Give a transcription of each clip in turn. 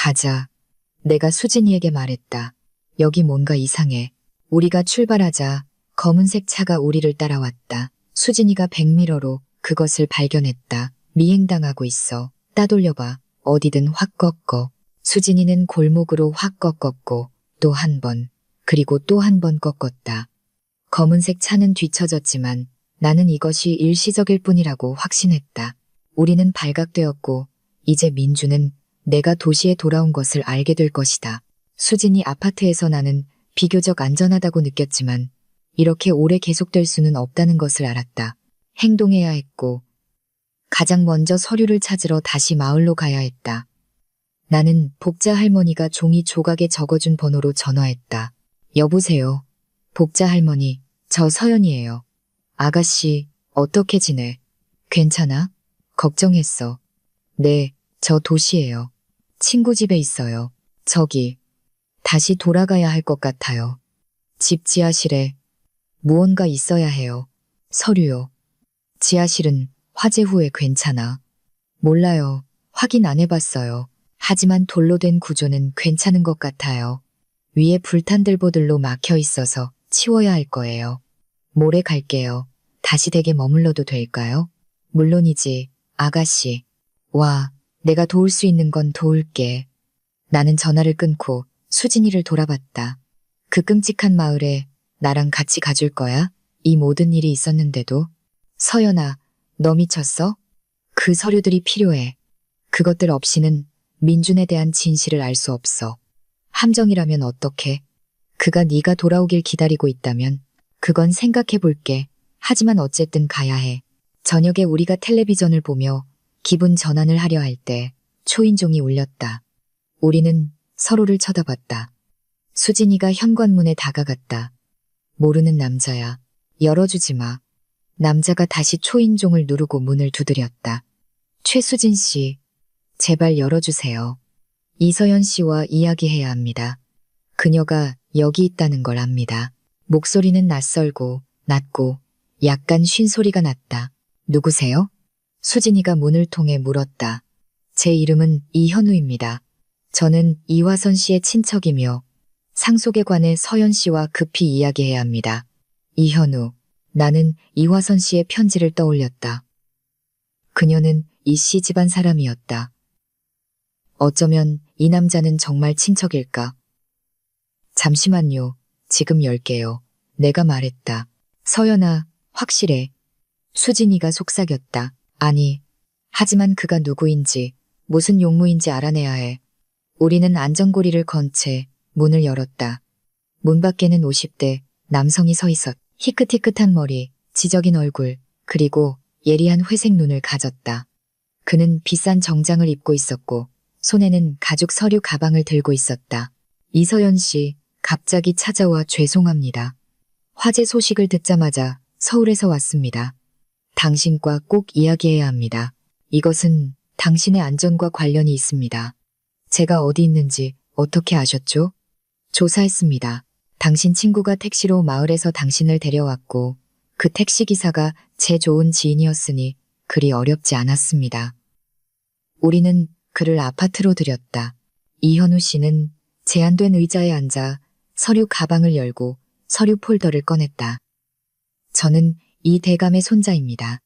가자. 내가 수진이에게 말했다. 여기 뭔가 이상해. 우리가 출발하자 검은색 차가 우리를 따라왔다. 수진이가 백미러로 그것을 발견했다. 미행당하고 있어. 따돌려봐. 어디든 확 꺾어. 수진이는 골목으로 확 꺾었고 또 한 번, 그리고 또 한 번 꺾었다. 검은색 차는 뒤처졌지만 나는 이것이 일시적일 뿐이라고 확신했다. 우리는 발각되었고 이제 민주는 내가 도시에 돌아온 것을 알게 될 것이다. 수진이 아파트에서 나는 비교적 안전하다고 느꼈지만 이렇게 오래 계속될 수는 없다는 것을 알았다. 행동해야 했고 가장 먼저 서류를 찾으러 다시 마을로 가야 했다. 나는 복자 할머니가 종이 조각에 적어준 번호로 전화했다. 여보세요. 복자 할머니, 저 서연이에요. 아가씨, 어떻게 지내? 괜찮아? 걱정했어. 네, 저 도시에요. 친구 집에 있어요. 저기, 다시 돌아가야 할 것 같아요. 집 지하실에 무언가 있어야 해요. 서류요. 지하실은 화재 후에 괜찮아. 몰라요. 확인 안 해봤어요. 하지만 돌로 된 구조는 괜찮은 것 같아요. 위에 불탄 들보들로 막혀 있어서 치워야 할 거예요. 모레 갈게요. 다시 댁에 머물러도 될까요? 물론이지, 아가씨. 와, 내가 도울 수 있는 건 도울게. 나는 전화를 끊고 수진이를 돌아봤다. 그 끔찍한 마을에 나랑 같이 가줄 거야? 이 모든 일이 있었는데도. 서연아, 너 미쳤어? 그 서류들이 필요해. 그것들 없이는 민준에 대한 진실을 알 수 없어. 함정이라면 어떡해? 그가 네가 돌아오길 기다리고 있다면 그건 생각해 볼게. 하지만 어쨌든 가야 해. 저녁에 우리가 텔레비전을 보며 기분 전환을 하려 할 때 초인종이 울렸다. 우리는 서로를 쳐다봤다. 수진이가 현관문에 다가갔다. 모르는 남자야. 열어주지 마. 남자가 다시 초인종을 누르고 문을 두드렸다. 최수진 씨, 제발 열어주세요. 이서연 씨와 이야기해야 합니다. 그녀가 여기 있다는 걸 압니다. 목소리는 낯설고 낮고 약간 쉰 소리가 났다. 누구세요? 수진이가 문을 통해 물었다. 제 이름은 이현우입니다. 저는 이화선 씨의 친척이며 상속에 관해 서연 씨와 급히 이야기해야 합니다. 이현우, 나는 이화선 씨의 편지를 떠올렸다. 그녀는 이 씨 집안 사람이었다. 어쩌면 이 남자는 정말 친척일까? 잠시만요. 지금 열게요. 내가 말했다. 서연아, 확실해. 수진이가 속삭였다. 아니, 하지만 그가 누구인지, 무슨 용무인지 알아내야 해. 우리는 안전고리를 건 채 문을 열었다. 문 밖에는 50대 남성이 서 있었. 희끗희끗한 머리, 지적인 얼굴, 그리고 예리한 회색 눈을 가졌다. 그는 비싼 정장을 입고 있었고 손에는 가죽 서류 가방을 들고 있었다. 이서연 씨, 갑자기 찾아와 죄송합니다. 화재 소식을 듣자마자 서울에서 왔습니다. 당신과 꼭 이야기해야 합니다. 이것은 당신의 안전과 관련이 있습니다. 제가 어디 있는지 어떻게 아셨죠? 조사했습니다. 당신 친구가 택시로 마을에서 당신을 데려왔고 그 택시기사가 제 좋은 지인이었으니 그리 어렵지 않았습니다. 우리는 그를 아파트로 들였다. 이현우 씨는 제한된 의자에 앉아 서류 가방을 열고 서류 폴더를 꺼냈다. 저는 이 대감의 손자입니다.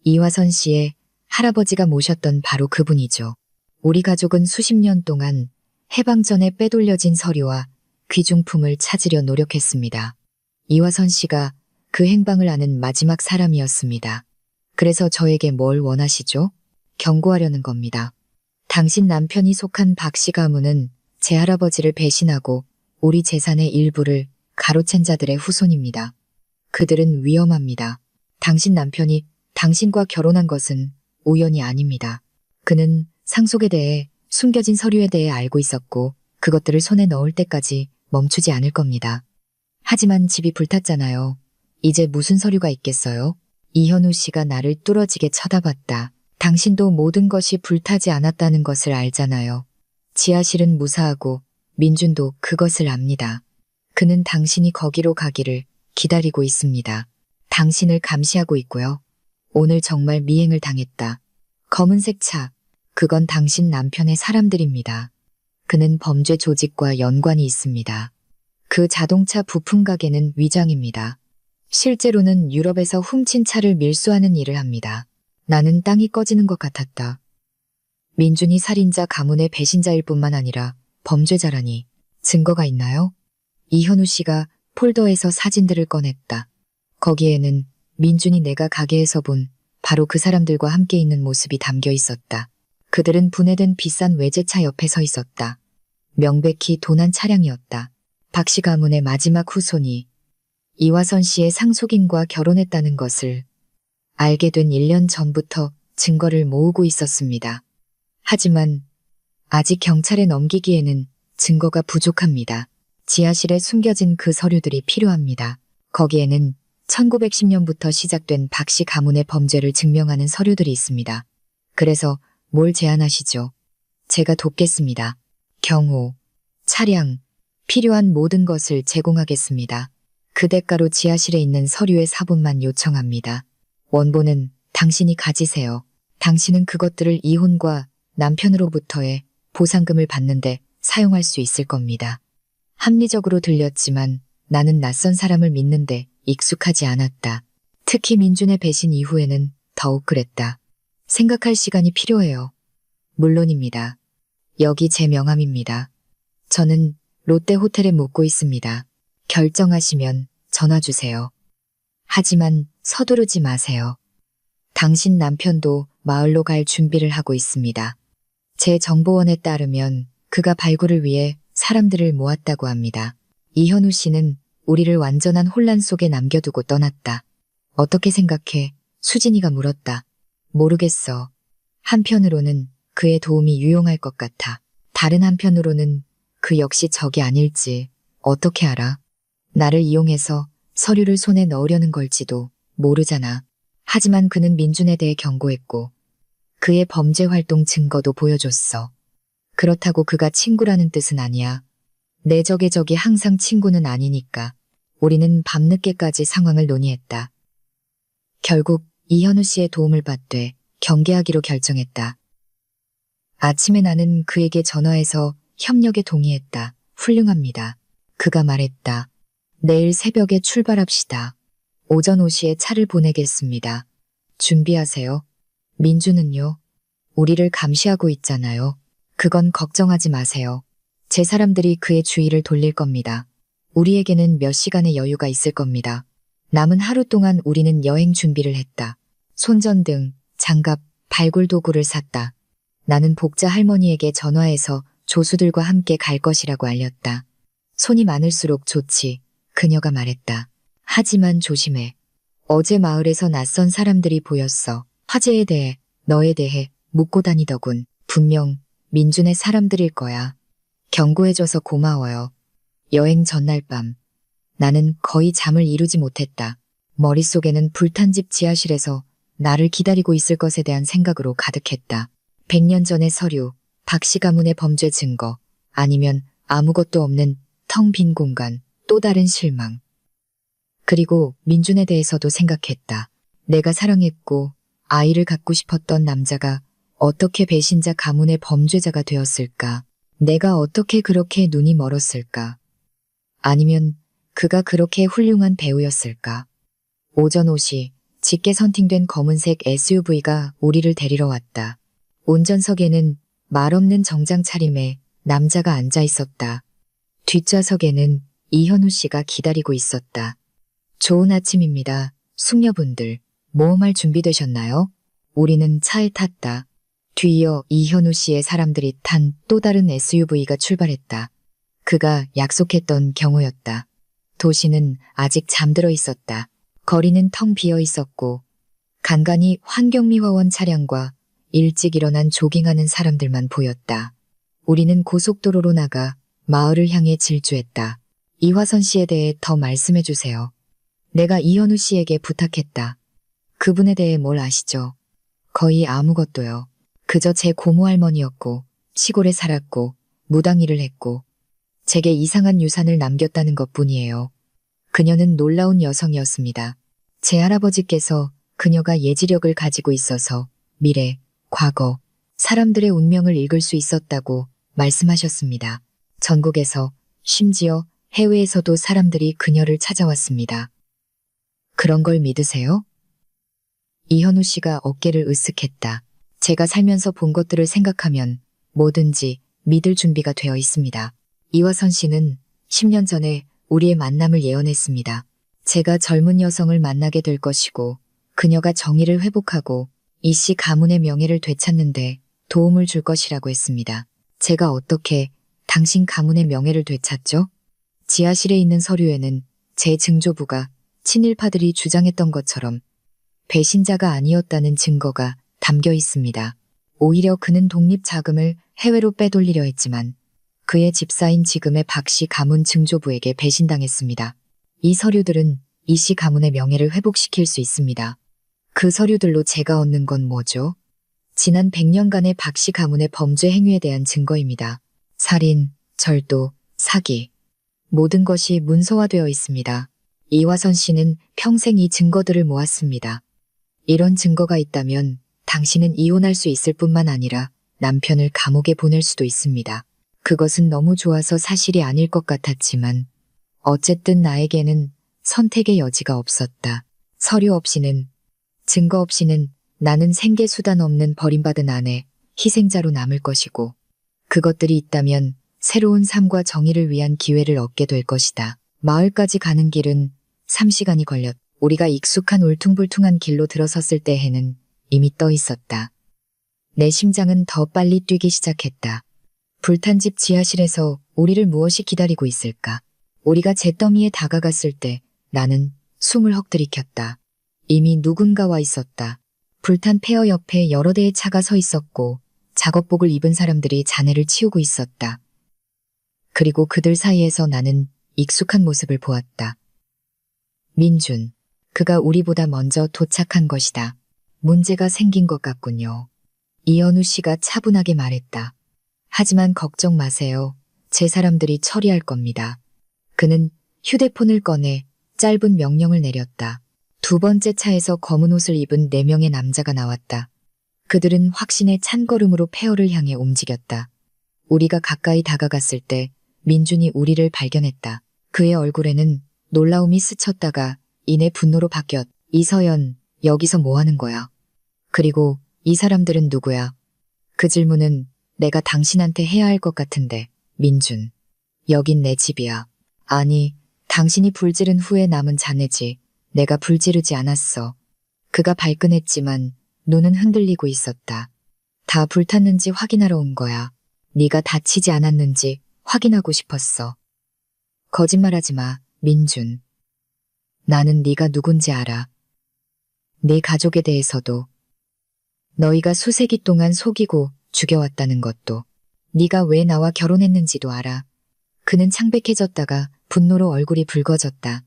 이화선 씨의 할아버지가 모셨던 바로 그분이죠. 우리 가족은 수십 년 동안 해방 전에 빼돌려진 서류와 귀중품을 찾으려 노력했습니다. 이화선 씨가 그 행방을 아는 마지막 사람이었습니다. 그래서 저에게 뭘 원하시죠? 경고하려는 겁니다. 당신 남편이 속한 박씨 가문은 제 할아버지를 배신하고 우리 재산의 일부를 가로챈 자들의 후손입니다. 그들은 위험합니다. 당신 남편이 당신과 결혼한 것은 우연이 아닙니다. 그는 상속에 대해 숨겨진 서류에 대해 알고 있었고 그것들을 손에 넣을 때까지 멈추지 않을 겁니다. 하지만 집이 불탔잖아요. 이제 무슨 서류가 있겠어요? 이현우 씨가 나를 뚫어지게 쳐다봤다. 당신도 모든 것이 불타지 않았다는 것을 알잖아요. 지하실은 무사하고 민준도 그것을 압니다. 그는 당신이 거기로 가기를 기다리고 있습니다. 당신을 감시하고 있고요. 오늘 정말 미행을 당했다. 검은색 차, 그건 당신 남편의 사람들입니다. 그는 범죄 조직과 연관이 있습니다. 그 자동차 부품 가게는 위장입니다. 실제로는 유럽에서 훔친 차를 밀수하는 일을 합니다. 나는 땅이 꺼지는 것 같았다. 민준이 살인자 가문의 배신자일 뿐만 아니라 범죄자라니 증거가 있나요? 이현우 씨가 폴더에서 사진들을 꺼냈다. 거기에는 민준이 내가 가게에서 본 바로 그 사람들과 함께 있는 모습이 담겨 있었다. 그들은 분해된 비싼 외제차 옆에 서 있었다. 명백히 도난 차량이었다. 박 씨 가문의 마지막 후손이 이화선 씨의 상속인과 결혼했다는 것을 알게 된 1년 전부터 증거를 모으고 있었습니다. 하지만 아직 경찰에 넘기기에는 증거가 부족합니다. 지하실에 숨겨진 그 서류들이 필요합니다. 거기에는 1910년부터 시작된 박 씨 가문의 범죄를 증명하는 서류들이 있습니다. 그래서 뭘 제안하시죠? 제가 돕겠습니다. 경호, 차량, 필요한 모든 것을 제공하겠습니다. 그 대가로 지하실에 있는 서류의 사본만 요청합니다. 원본은 당신이 가지세요. 당신은 그것들을 이혼과 남편으로부터의 보상금을 받는데 사용할 수 있을 겁니다. 합리적으로 들렸지만 나는 낯선 사람을 믿는데 익숙하지 않았다. 특히 민준의 배신 이후에는 더욱 그랬다. 생각할 시간이 필요해요. 물론입니다. 여기 제 명함입니다. 저는 롯데 호텔에 묵고 있습니다. 결정하시면 전화 주세요. 하지만 서두르지 마세요. 당신 남편도 마을로 갈 준비를 하고 있습니다. 제 정보원에 따르면 그가 발굴을 위해 사람들을 모았다고 합니다. 이현우 씨는 우리를 완전한 혼란 속에 남겨두고 떠났다. 어떻게 생각해? 수진이가 물었다. 모르겠어. 한편으로는 그의 도움이 유용할 것 같아. 다른 한편으로는 그 역시 적이 아닐지 어떻게 알아? 나를 이용해서 서류를 손에 넣으려는 걸지도 모르잖아. 하지만 그는 민준에 대해 경고했고 그의 범죄 활동 증거도 보여줬어. 그렇다고 그가 친구라는 뜻은 아니야. 내 적의 적이 항상 친구는 아니니까. 우리는 밤늦게까지 상황을 논의했다. 결국 이현우 씨의 도움을 받되 경계하기로 결정했다. 아침에 나는 그에게 전화해서 협력에 동의했다. 훌륭합니다. 그가 말했다. 내일 새벽에 출발합시다. 오전 5시에 차를 보내겠습니다. 준비하세요. 민주는요? 우리를 감시하고 있잖아요. 그건 걱정하지 마세요. 제 사람들이 그의 주의를 돌릴 겁니다. 우리에게는 몇 시간의 여유가 있을 겁니다. 남은 하루 동안 우리는 여행 준비를 했다. 손전등, 장갑, 발굴 도구를 샀다. 나는 복자 할머니에게 전화해서 조수들과 함께 갈 것이라고 알렸다. 손이 많을수록 좋지, 그녀가 말했다. 하지만 조심해. 어제 마을에서 낯선 사람들이 보였어. 화재에 대해, 너에 대해 묻고 다니더군. 분명 민준의 사람들일 거야. 경고해줘서 고마워요. 여행 전날 밤. 나는 거의 잠을 이루지 못했다. 머릿속에는 불탄 집 지하실에서 나를 기다리고 있을 것에 대한 생각으로 가득했다. 100년 전의 서류, 박 씨 가문의 범죄 증거, 아니면 아무것도 없는 텅 빈 공간, 또 다른 실망. 그리고 민준에 대해서도 생각했다. 내가 사랑했고 아이를 갖고 싶었던 남자가 어떻게 배신자 가문의 범죄자가 되었을까? 내가 어떻게 그렇게 눈이 멀었을까? 아니면 그가 그렇게 훌륭한 배우였을까? 오전 5시 짙게 선팅된 검은색 SUV가 우리를 데리러 왔다. 운전석에는 말없는 정장 차림의 남자가 앉아 있었다. 뒷좌석에는 이현우 씨가 기다리고 있었다. 좋은 아침입니다. 숙녀분들, 모험할 준비되셨나요? 우리는 차에 탔다. 뒤이어 이현우 씨의 사람들이 탄 또 다른 SUV가 출발했다. 그가 약속했던 경우였다. 도시는 아직 잠들어 있었다. 거리는 텅 비어 있었고 간간히 환경미화원 차량과 일찍 일어난 조깅하는 사람들만 보였다. 우리는 고속도로로 나가 마을을 향해 질주했다. 이화선 씨에 대해 더 말씀해 주세요. 내가 이현우 씨에게 부탁했다. 그분에 대해 뭘 아시죠? 거의 아무것도요. 그저 제 고모 할머니였고 시골에 살았고 무당 일을 했고 제게 이상한 유산을 남겼다는 것뿐이에요. 그녀는 놀라운 여성이었습니다. 제 할아버지께서 그녀가 예지력을 가지고 있어서 미래, 과거, 사람들의 운명을 읽을 수 있었다고 말씀하셨습니다. 전국에서, 심지어 해외에서도 사람들이 그녀를 찾아왔습니다. 그런 걸 믿으세요? 이현우 씨가 어깨를 으쓱했다. 제가 살면서 본 것들을 생각하면 뭐든지 믿을 준비가 되어 있습니다. 이화선 씨는 10년 전에 우리의 만남을 예언했습니다. 제가 젊은 여성을 만나게 될 것이고 그녀가 정의를 회복하고 이 씨 가문의 명예를 되찾는데 도움을 줄 것이라고 했습니다. 제가 어떻게 당신 가문의 명예를 되찾죠? 지하실에 있는 서류에는 제 증조부가 친일파들이 주장했던 것처럼 배신자가 아니었다는 증거가 담겨 있습니다. 오히려 그는 독립 자금을 해외로 빼돌리려 했지만 그의 집사인 지금의 박 씨 가문 증조부에게 배신당했습니다. 이 서류들은 이 씨 가문의 명예를 회복시킬 수 있습니다. 그 서류들로 제가 얻는 건 뭐죠? 지난 100년간의 박 씨 가문의 범죄 행위에 대한 증거입니다. 살인, 절도, 사기. 모든 것이 문서화되어 있습니다. 이화선 씨는 평생 이 증거들을 모았습니다. 이런 증거가 있다면 당신은 이혼할 수 있을 뿐만 아니라 남편을 감옥에 보낼 수도 있습니다. 그것은 너무 좋아서 사실이 아닐 것 같았지만 어쨌든 나에게는 선택의 여지가 없었다. 서류 없이는, 증거 없이는 나는 생계 수단 없는 버림받은 아내, 희생자로 남을 것이고 그것들이 있다면 새로운 삶과 정의를 위한 기회를 얻게 될 것이다. 마을까지 가는 길은 3시간이 걸렸다. 우리가 익숙한 울퉁불퉁한 길로 들어섰을 때 해는 이미 떠 있었다. 내 심장은 더 빨리 뛰기 시작했다. 불탄 집 지하실에서 우리를 무엇이 기다리고 있을까? 우리가 잿더미에 다가갔을 때 나는 숨을 헉들이켰다. 이미 누군가와 있었다. 불탄 폐허 옆에 여러 대의 차가 서 있었고 작업복을 입은 사람들이 잔해를 치우고 있었다. 그리고 그들 사이에서 나는 익숙한 모습을 보았다. 민준. 그가 우리보다 먼저 도착한 것이다. 문제가 생긴 것 같군요. 이현우 씨가 차분하게 말했다. 하지만 걱정 마세요. 제 사람들이 처리할 겁니다. 그는 휴대폰을 꺼내 짧은 명령을 내렸다. 두 번째 차에서 검은 옷을 입은 4명의 남자가 나왔다. 그들은 확신의 찬걸음으로 폐허를 향해 움직였다. 우리가 가까이 다가갔을 때 민준이 우리를 발견했다. 그의 얼굴에는 놀라움이 스쳤다가 이내 분노로 바뀌었다. 이서연, 여기서 뭐 하는 거야? 그리고 이 사람들은 누구야? 그 질문은 내가 당신한테 해야 할 것 같은데. 민준. 여긴 내 집이야. 아니, 당신이 불지른 후에 남은 잔해지. 내가 불지르지 않았어. 그가 발끈했지만 눈은 흔들리고 있었다. 다 불탔는지 확인하러 온 거야. 네가 다치지 않았는지 확인하고 싶었어. 거짓말하지 마, 민준. 나는 네가 누군지 알아. 네 가족에 대해서도. 너희가 수세기 동안 속이고 죽여왔다는 것도. 네가 왜 나와 결혼했는지도 알아. 그는 창백해졌다가 분노로 얼굴이 붉어졌다.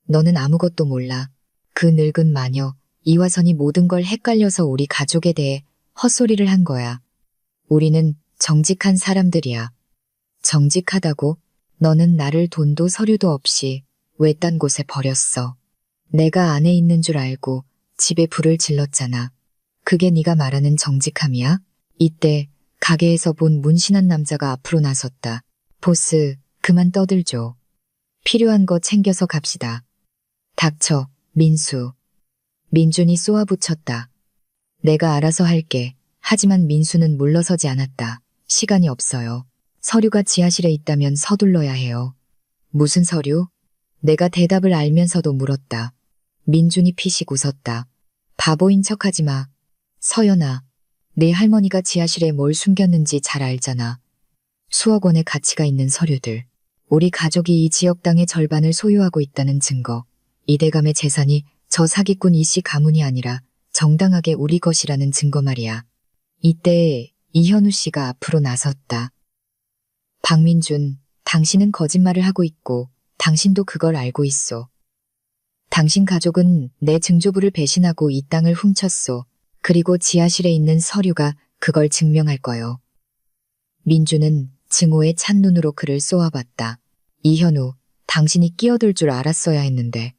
너는 아무것도 몰라. 그 늙은 마녀, 이화선이 모든 걸 헷갈려서 우리 가족에 대해 헛소리를 한 거야. 우리는 정직한 사람들이야. 정직하다고? 너는 나를 돈도 서류도 없이 외딴 곳에 버렸어. 내가 안에 있는 줄 알고 집에 불을 질렀잖아. 그게 네가 말하는 정직함이야? 이때 가게에서 본 문신한 남자가 앞으로 나섰다. 보스, 그만 떠들죠. 필요한 거 챙겨서 갑시다. 닥쳐, 민수. 민준이 쏘아붙였다. 내가 알아서 할게. 하지만 민수는 물러서지 않았다. 시간이 없어요. 서류가 지하실에 있다면 서둘러야 해요. 무슨 서류? 내가 대답을 알면서도 물었다. 민준이 피식 웃었다. 바보인 척하지 마. 서연아, 네 할머니가 지하실에 뭘 숨겼는지 잘 알잖아. 수억 원의 가치가 있는 서류들. 우리 가족이 이 지역 땅의 절반을 소유하고 있다는 증거. 이대감의 재산이 저 사기꾼 이씨 가문이 아니라 정당하게 우리 것이라는 증거 말이야. 이때 이현우 씨가 앞으로 나섰다. 박민준, 당신은 거짓말을 하고 있고 당신도 그걸 알고 있어. 당신 가족은 내 증조부를 배신하고 이 땅을 훔쳤소. 그리고 지하실에 있는 서류가 그걸 증명할 거요. 민준은 증오의 찬 눈으로 그를 쏘아봤다. 이현우, 당신이 끼어들 줄 알았어야 했는데.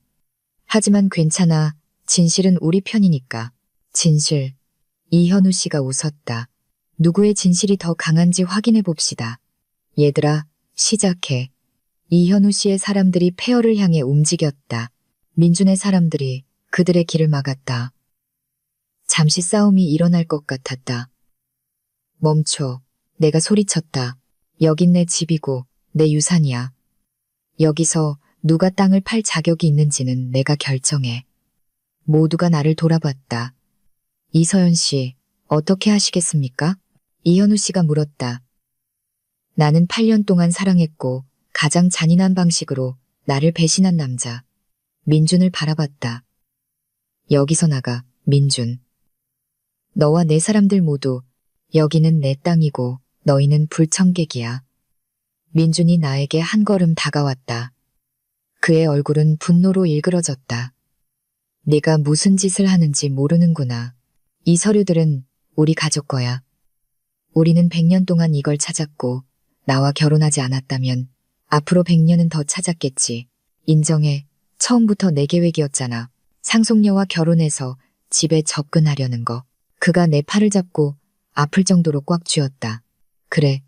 하지만 괜찮아. 진실은 우리 편이니까. 진실. 이현우 씨가 웃었다. 누구의 진실이 더 강한지 확인해 봅시다. 얘들아, 시작해. 이현우 씨의 사람들이 폐허를 향해 움직였다. 민준의 사람들이 그들의 길을 막았다. 잠시 싸움이 일어날 것 같았다. 멈춰. 내가 소리쳤다. 여긴 내 집이고 내 유산이야. 여기서 누가 땅을 팔 자격이 있는지는 내가 결정해. 모두가 나를 돌아봤다. 이서연 씨, 어떻게 하시겠습니까? 이현우 씨가 물었다. 나는 8년 동안 사랑했고 가장 잔인한 방식으로 나를 배신한 남자. 민준을 바라봤다. 여기서 나가, 민준. 너와 내 사람들 모두 여기는 내 땅이고 너희는 불청객이야. 민준이 나에게 한 걸음 다가왔다. 그의 얼굴은 분노로 일그러졌다. 네가 무슨 짓을 하는지 모르는구나. 이 서류들은 우리 가족 거야. 우리는 100년 동안 이걸 찾았고 나와 결혼하지 않았다면 앞으로 100년은 더 찾았겠지. 인정해. 처음부터 내 계획이었잖아. 상속녀와 결혼해서 집에 접근하려는 거. 그가 내 팔을 잡고 아플 정도로 꽉 쥐었다. 그래,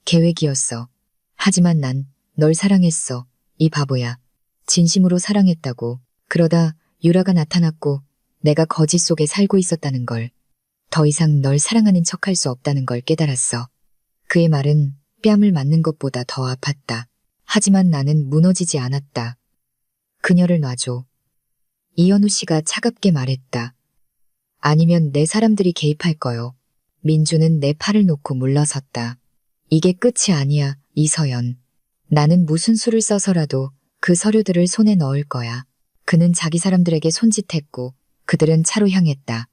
계획이었어. 하지만 난 널 사랑했어. 이 바보야. 진심으로 사랑했다고. 그러다 유라가 나타났고 내가 거짓 속에 살고 있었다는 걸. 더 이상 널 사랑하는 척할 수 없다는 걸 깨달았어. 그의 말은 뺨을 맞는 것보다 더 아팠다. 하지만 나는 무너지지 않았다. 그녀를 놔줘. 이현우 씨가 차갑게 말했다. 아니면 내 사람들이 개입할 거요. 민주는 내 팔을 놓고 물러섰다. 이게 끝이 아니야, 이서연. 나는 무슨 수를 써서라도 그 서류들을 손에 넣을 거야. 그는 자기 사람들에게 손짓했고 그들은 차로 향했다.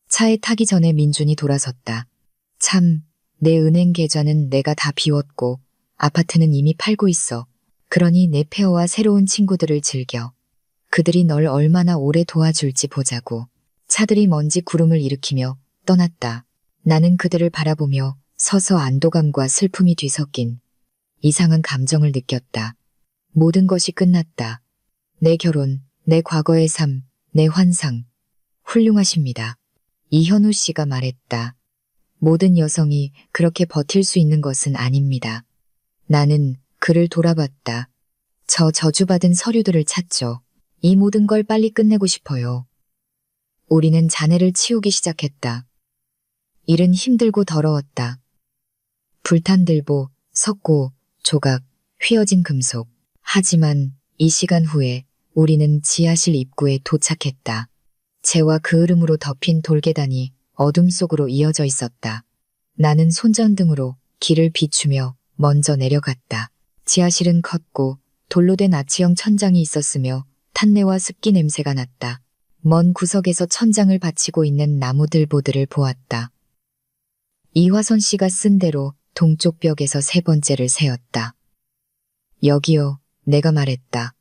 차에 타기 전에 민준이 돌아섰다. 참, 내 은행 계좌는 내가 다 비웠고 아파트는 이미 팔고 있어. 그러니 내 폐허와 새로운 친구들을 즐겨. 그들이 널 얼마나 오래 도와줄지 보자고. 차들이 먼지 구름을 일으키며 떠났다. 나는 그들을 바라보며 서서 안도감과 슬픔이 뒤섞인 이상한 감정을 느꼈다. 모든 것이 끝났다. 내 결혼, 내 과거의 삶, 내 환상. 훌륭하십니다. 이현우 씨가 말했다. 모든 여성이 그렇게 버틸 수 있는 것은 아닙니다. 나는 그를 돌아봤다. 저 저주받은 서류들을 찾죠. 이 모든 걸 빨리 끝내고 싶어요. 우리는 잔해를 치우기 시작했다. 일은 힘들고 더러웠다. 불탄 들보, 석고, 조각, 휘어진 금속. 하지만 이 시간 후에 우리는 지하실 입구에 도착했다. 재와 그 흐름으로 덮인 돌계단이 어둠 속으로 이어져 있었다. 나는 손전등으로 길을 비추며 먼저 내려갔다. 지하실은 컸고 돌로 된 아치형 천장이 있었으며 탄내와 습기 냄새가 났다. 먼 구석에서 천장을 받치고 있는 나무들보들을 보았다. 이화선 씨가 쓴 대로 동쪽 벽에서 세 번째를 세웠다. 여기요, 내가 말했다.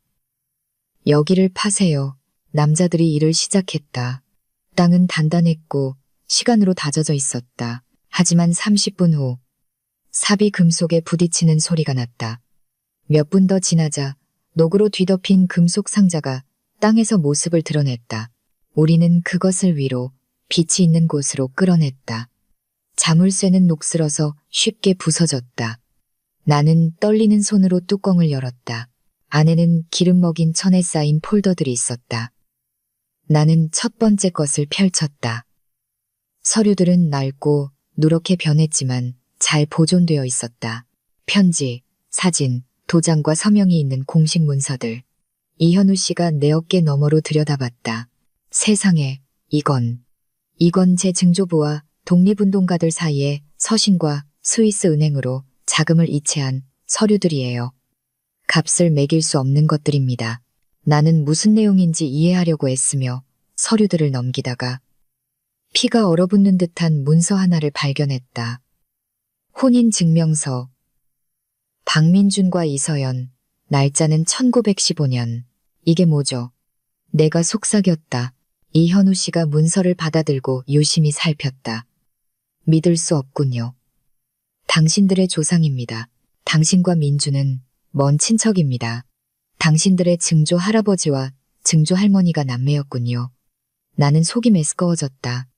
여기를 파세요. 남자들이 일을 시작했다. 땅은 단단했고 시간으로 다져져 있었다. 하지만 30분 후 삽이 금속에 부딪히는 소리가 났다. 몇 분 더 지나자 녹으로 뒤덮인 금속 상자가 땅에서 모습을 드러냈다. 우리는 그것을 위로 빛이 있는 곳으로 끌어냈다. 자물쇠는 녹슬어서 쉽게 부서졌다. 나는 떨리는 손으로 뚜껑을 열었다. 안에는 기름 먹인 천에 쌓인 폴더들이 있었다. 나는 첫 번째 것을 펼쳤다. 서류들은 낡고 누렇게 변했지만 잘 보존되어 있었다. 편지, 사진, 도장과 서명이 있는 공식 문서들. 이현우 씨가 내 어깨 너머로 들여다봤다. 세상에, 이건 제 증조부와 독립운동가들 사이에 서신과 스위스 은행으로 자금을 이체한 서류들이에요. 값을 매길 수 없는 것들입니다. 나는 무슨 내용인지 이해하려고 애쓰며 서류들을 넘기다가 피가 얼어붙는 듯한 문서 하나를 발견했다. 혼인증명서. 박민준과 이서연. 날짜는 1915년. 이게 뭐죠? 내가 속삭였다. 이현우 씨가 문서를 받아들고 유심히 살폈다. 믿을 수 없군요. 당신들의 조상입니다. 당신과 민주는 먼 친척입니다. 당신들의 증조 할아버지와 증조 할머니가 남매였군요. 나는 속이 메스꺼워졌다.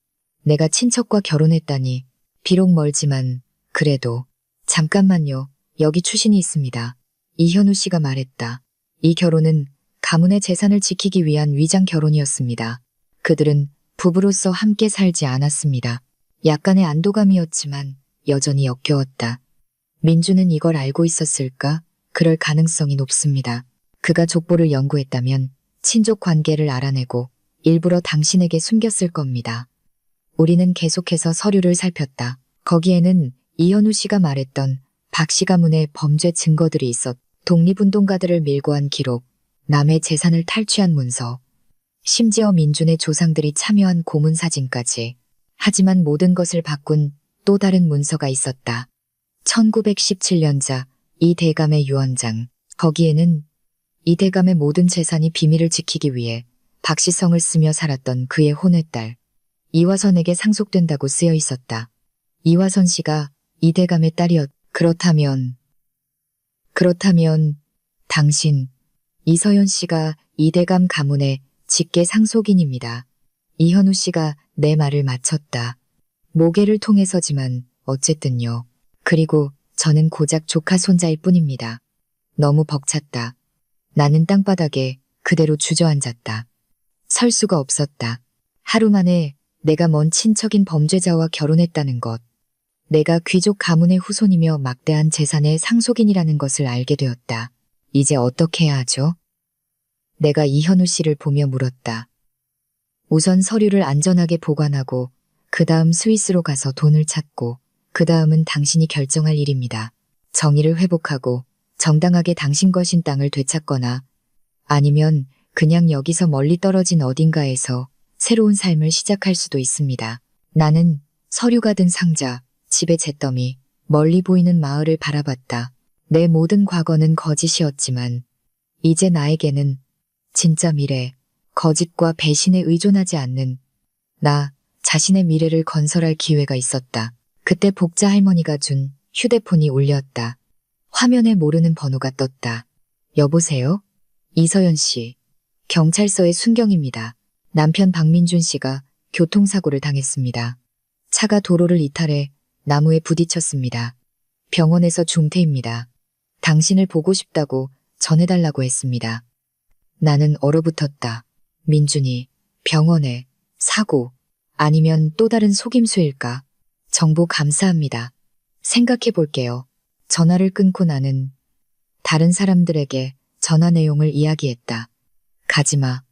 내가 친척과 결혼했다니 비록 멀지만 그래도. 잠깐만요. 여기 추신이 있습니다. 이현우 씨가 말했다. 이 결혼은 가문의 재산을 지키기 위한 위장 결혼이었습니다. 그들은 부부로서 함께 살지 않았습니다. 약간의 안도감이었지만 여전히 역겨웠다. 민주는 이걸 알고 있었을까? 그럴 가능성이 높습니다. 그가 족보를 연구했다면 친족 관계를 알아내고 일부러 당신에게 숨겼을 겁니다. 우리는 계속해서 서류를 살폈다. 거기에는 이현우 씨가 말했던 박 씨 가문의 범죄 증거들이 있었. 독립운동가들을 밀고 한 기록, 남의 재산을 탈취한 문서, 심지어 민준의 조상들이 참여한 고문 사진까지. 하지만 모든 것을 바꾼 또 다른 문서가 있었다. 1917년자 이 대감의 유언장. 거기에는 이 대감의 모든 재산이 비밀을 지키기 위해 박씨성을 쓰며 살았던 그의 혼외딸 이화선에게 상속된다고 쓰여 있었다. 이화선 씨가 이 대감의 딸이었. 그렇다면 당신 이서연 씨가 이대감 가문의 직계 상속인입니다. 이현우 씨가 내 말을 마쳤다. 모계를 통해서지만 어쨌든요. 그리고 저는 고작 조카 손자일 뿐입니다. 너무 벅찼다. 나는 땅바닥에 그대로 주저앉았다. 설 수가 없었다. 하루 만에 내가 먼 친척인 범죄자와 결혼했다는 것. 내가 귀족 가문의 후손이며 막대한 재산의 상속인이라는 것을 알게 되었다. 이제 어떻게 해야 하죠? 내가 이현우 씨를 보며 물었다. 우선 서류를 안전하게 보관하고 그 다음 스위스로 가서 돈을 찾고 그 다음은 당신이 결정할 일입니다. 정의를 회복하고 정당하게 당신 것인 땅을 되찾거나 아니면 그냥 여기서 멀리 떨어진 어딘가에서 새로운 삶을 시작할 수도 있습니다. 나는 서류가 든 상자, 집의 잿더미, 멀리 보이는 마을을 바라봤다. 내 모든 과거는 거짓이었지만 이제 나에게는 진짜 미래, 거짓과 배신에 의존하지 않는 나 자신의 미래를 건설할 기회가 있었다. 그때 복자 할머니가 준 휴대폰이 울렸다. 화면에 모르는 번호가 떴다. 여보세요? 이서연 씨. 경찰서의 순경입니다. 남편 박민준 씨가 교통사고를 당했습니다. 차가 도로를 이탈해 나무에 부딪혔습니다. 병원에서 중태입니다. 당신을 보고 싶다고 전해달라고 했습니다. 나는 얼어붙었다. 민준이 병원에 사고 아니면 또 다른 속임수일까? 정보 감사합니다. 생각해 볼게요. 전화를 끊고 나는 다른 사람들에게 전화 내용을 이야기했다. 가지마.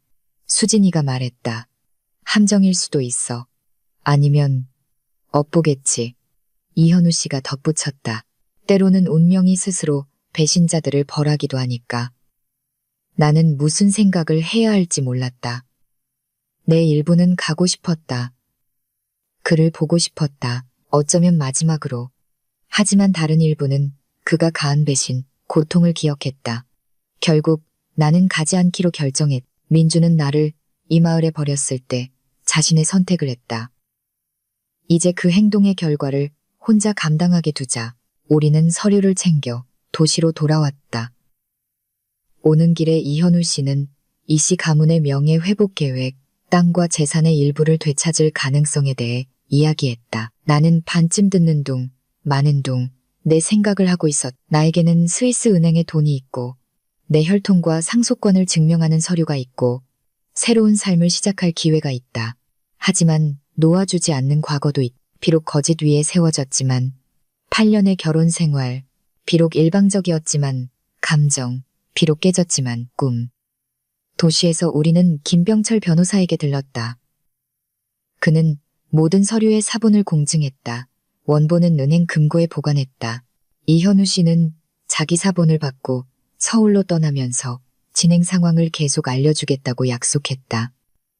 수진이가 말했다. 함정일 수도 있어. 아니면 엇보겠지. 이현우 씨가 덧붙였다. 때로는 운명이 스스로 배신자들을 벌하기도 하니까. 나는 무슨 생각을 해야 할지 몰랐다. 내 일부는 가고 싶었다. 그를 보고 싶었다. 어쩌면 마지막으로. 하지만 다른 일부는 그가 가한 배신, 고통을 기억했다. 결국 나는 가지 않기로 결정했. 민주는 나를 이 마을에 버렸을 때 자신의 선택을 했다. 이제 그 행동의 결과를 혼자 감당하게 두자. 우리는 서류를 챙겨 도시로 돌아왔다. 오는 길에 이현우 씨는 이 씨 가문의 명예 회복 계획, 땅과 재산의 일부를 되찾을 가능성에 대해 이야기했다. 나는 반쯤 듣는 둥, 마는 둥, 내 생각을 하고 있었. 나에게는 스위스 은행에 돈이 있고 내 혈통과 상속권을 증명하는 서류가 있고 새로운 삶을 시작할 기회가 있다. 하지만 놓아주지 않는 과거도 있다. 비록 거짓 위에 세워졌지만 8년의 결혼 생활, 비록 일방적이었지만 감정, 비록 깨졌지만 꿈. 도시에서 우리는 김병철 변호사에게 들렀다. 그는 모든 서류의 사본을 공증했다. 원본은 은행 금고에 보관했다. 이현우 씨는 자기 사본을 받고 서울로 떠나면서 진행 상황을 계속 알려주겠다고 약속했다.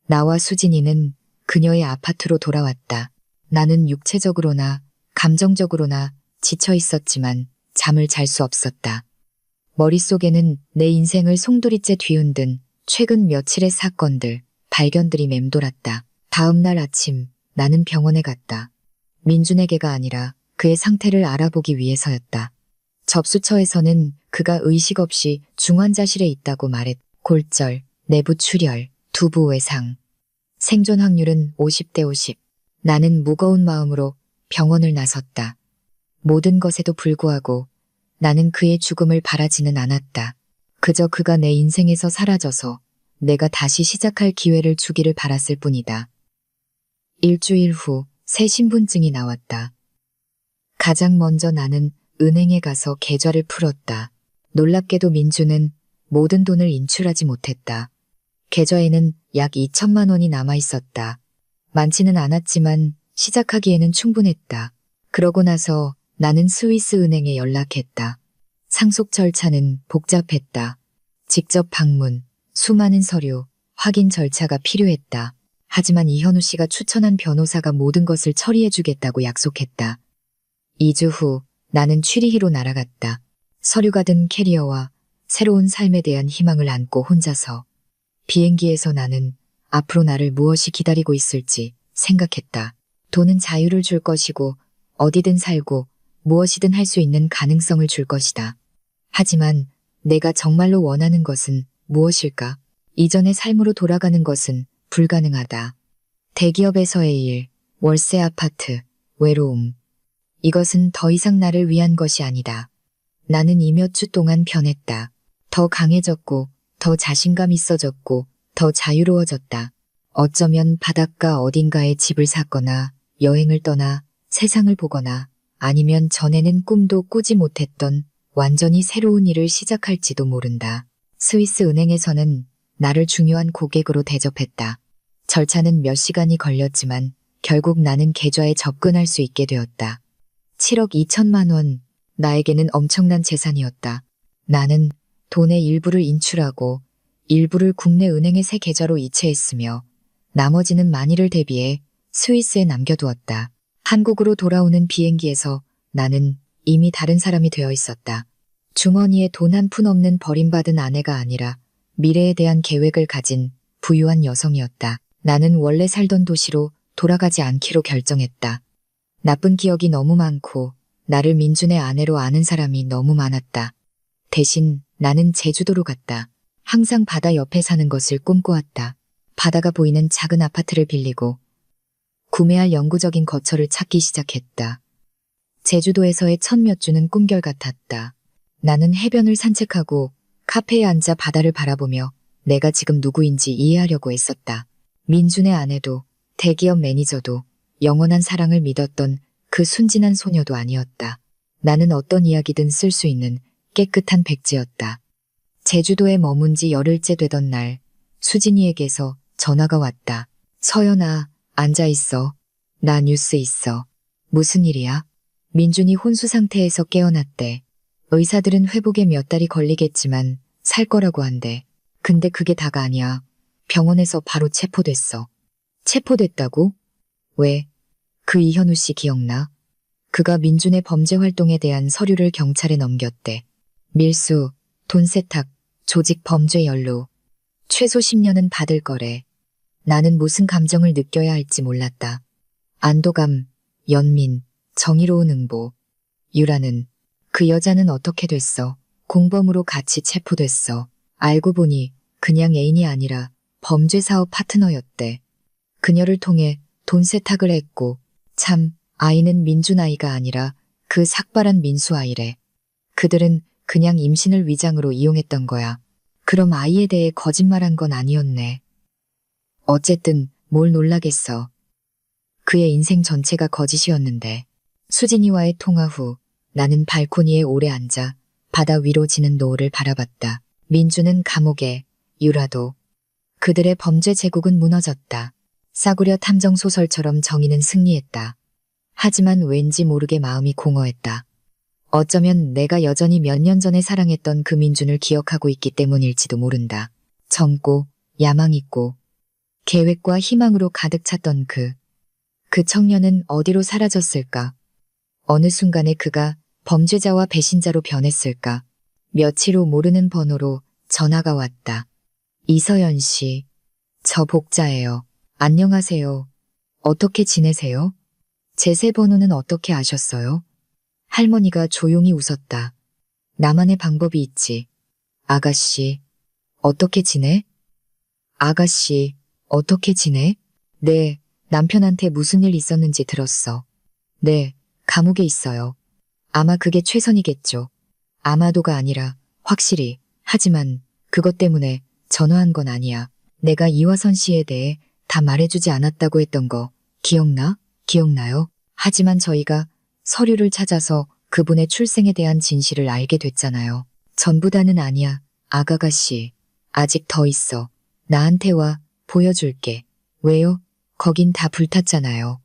나와 수진이는 그녀의 아파트로 돌아왔다. 나는 육체적으로나 감정적으로나 지쳐 있었지만 잠을 잘 수 없었다. 머릿속에는 내 인생을 송두리째 뒤흔든 최근 며칠의 사건들, 발견들이 맴돌았다. 다음 날 아침 나는 병원에 갔다. 민준에게가 아니라 그의 상태를 알아보기 위해서였다. 접수처에서는 그가 의식 없이 중환자실에 있다고 말했. 골절, 내부 출혈, 두부 외상. 생존 확률은 50대 50. 나는 무거운 마음으로 병원을 나섰다. 모든 것에도 불구하고 나는 그의 죽음을 바라지는 않았다. 그저 그가 내 인생에서 사라져서 내가 다시 시작할 기회를 주기를 바랐을 뿐이다. 일주일 후 새 신분증이 나왔다. 가장 먼저 나는 은행에 가서 계좌를 풀었다. 놀랍게도 민주는 모든 돈을 인출하지 못했다. 계좌에는 약 2천만 원이 남아 있었다. 많지는 않았지만 시작하기에는 충분했다. 그러고 나서 나는 스위스 은행에 연락했다. 상속 절차는 복잡했다. 직접 방문, 수많은 서류, 확인 절차가 필요했다. 하지만 이현우 씨가 추천한 변호사가 모든 것을 처리해주겠다고 약속했다. 2주 후 나는 취리히로 날아갔다. 서류가 든 캐리어와 새로운 삶에 대한 희망을 안고 혼자서 비행기에서 나는 앞으로 나를 무엇이 기다리고 있을지 생각했다. 돈은 자유를 줄 것이고 어디든 살고 무엇이든 할 수 있는 가능성을 줄 것이다. 하지만 내가 정말로 원하는 것은 무엇일까? 이전의 삶으로 돌아가는 것은 불가능하다. 대기업에서의 일, 월세 아파트, 외로움. 이것은 더 이상 나를 위한 것이 아니다. 나는 이 몇 주 동안 변했다. 더 강해졌고, 더 자신감 있어졌고, 더 자유로워졌다. 어쩌면 바닷가 어딘가에 집을 샀거나, 여행을 떠나, 세상을 보거나, 아니면 전에는 꿈도 꾸지 못했던 완전히 새로운 일을 시작할지도 모른다. 스위스 은행에서는 나를 중요한 고객으로 대접했다. 절차는 몇 시간이 걸렸지만 결국 나는 계좌에 접근할 수 있게 되었다. 7억 2천만 원, 나에게는 엄청난 재산이었다. 나는 돈의 일부를 인출하고 일부를 국내 은행의 새 계좌로 이체했으며 나머지는 만일을 대비해 스위스에 남겨두었다. 한국으로 돌아오는 비행기에서 나는 이미 다른 사람이 되어 있었다. 주머니에 돈 한 푼 없는 버림받은 아내가 아니라 미래에 대한 계획을 가진 부유한 여성이었다. 나는 원래 살던 도시로 돌아가지 않기로 결정했다. 나쁜 기억이 너무 많고 나를 민준의 아내로 아는 사람이 너무 많았다. 대신 나는 제주도로 갔다. 항상 바다 옆에 사는 것을 꿈꿔왔다. 바다가 보이는 작은 아파트를 빌리고 구매할 영구적인 거처를 찾기 시작했다. 제주도에서의 첫 몇 주는 꿈결 같았다. 나는 해변을 산책하고 카페에 앉아 바다를 바라보며 내가 지금 누구인지 이해하려고 했었다. 민준의 아내도 대기업 매니저도 영원한 사랑을 믿었던 그 순진한 소녀도 아니었다. 나는 어떤 이야기든 쓸 수 있는 깨끗한 백지였다. 제주도에 머문 지 열흘째 되던 날 수진이에게서 전화가 왔다. 서연아, 앉아있어. 나 뉴스 있어. 무슨 일이야? 민준이 혼수 상태에서 깨어났대. 의사들은 회복에 몇 달이 걸리겠지만 살 거라고 한대. 근데 그게 다가 아니야. 병원에서 바로 체포됐어. 체포됐다고? 왜? 그 이현우 씨 기억나? 그가 민준의 범죄 활동에 대한 서류를 경찰에 넘겼대. 밀수, 돈 세탁, 조직 범죄 연루. 최소 10년은 받을 거래. 나는 무슨 감정을 느껴야 할지 몰랐다. 안도감, 연민, 정의로운 응보. 유라는, 그 여자는 어떻게 됐어? 공범으로 같이 체포됐어. 알고 보니 그냥 애인이 아니라 범죄 사업 파트너였대. 그녀를 통해 돈 세탁을 했고 참 아이는 민준 아이가 아니라 그 삭발한 민수 아이래. 그들은 그냥 임신을 위장으로 이용했던 거야. 그럼 아이에 대해 거짓말한 건 아니었네. 어쨌든 뭘 놀라겠어. 그의 인생 전체가 거짓이었는데. 수진이와의 통화 후 나는 발코니에 오래 앉아 바다 위로 지는 노을을 바라봤다. 민주는 감옥에, 유라도. 그들의 범죄 제국은 무너졌다. 싸구려 탐정 소설처럼 정의는 승리했다. 하지만 왠지 모르게 마음이 공허했다. 어쩌면 내가 여전히 몇 년 전에 사랑했던 그 민준을 기억하고 있기 때문일지도 모른다. 젊고 야망 있고 계획과 희망으로 가득 찼던 그 청년은 어디로 사라졌을까? 어느 순간에 그가 범죄자와 배신자로 변했을까? 며칠 후 모르는 번호로 전화가 왔다. 이서연 씨, 저 복자예요. 안녕하세요. 어떻게 지내세요? 제 새 번호는 어떻게 아셨어요? 할머니가 조용히 웃었다. 나만의 방법이 있지. 아가씨, 어떻게 지내? 아가씨, 어떻게 지내? 네, 남편한테 무슨 일 있었는지 들었어. 네, 감옥에 있어요. 아마 그게 최선이겠죠. 아마도가 아니라 확실히. 하지만 그것 때문에 전화한 건 아니야. 내가 이화선 씨에 대해 다 말해주지 않았다고 했던 거 기억나? 기억나요? 하지만 저희가 서류를 찾아서 그분의 출생에 대한 진실을 알게 됐잖아요. 전부 다는 아니야. 아가씨. 아직 더 있어. 나한테 와. 보여줄게. 왜요? 거긴 다 불탔잖아요.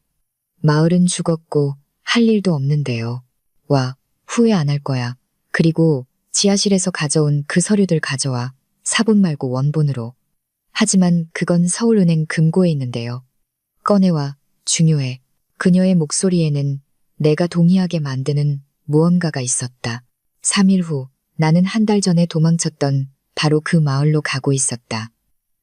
마을은 죽었고 할 일도 없는데요. 와. 후회 안 할 거야. 그리고 지하실에서 가져온 그 서류들 가져와. 사본 말고 원본으로. 하지만 그건 서울은행 금고에 있는데요. 꺼내와. 중요해. 그녀의 목소리에는 내가 동의하게 만드는 무언가가 있었다. 3일 후 나는 한 달 전에 도망쳤던 바로 그 마을로 가고 있었다.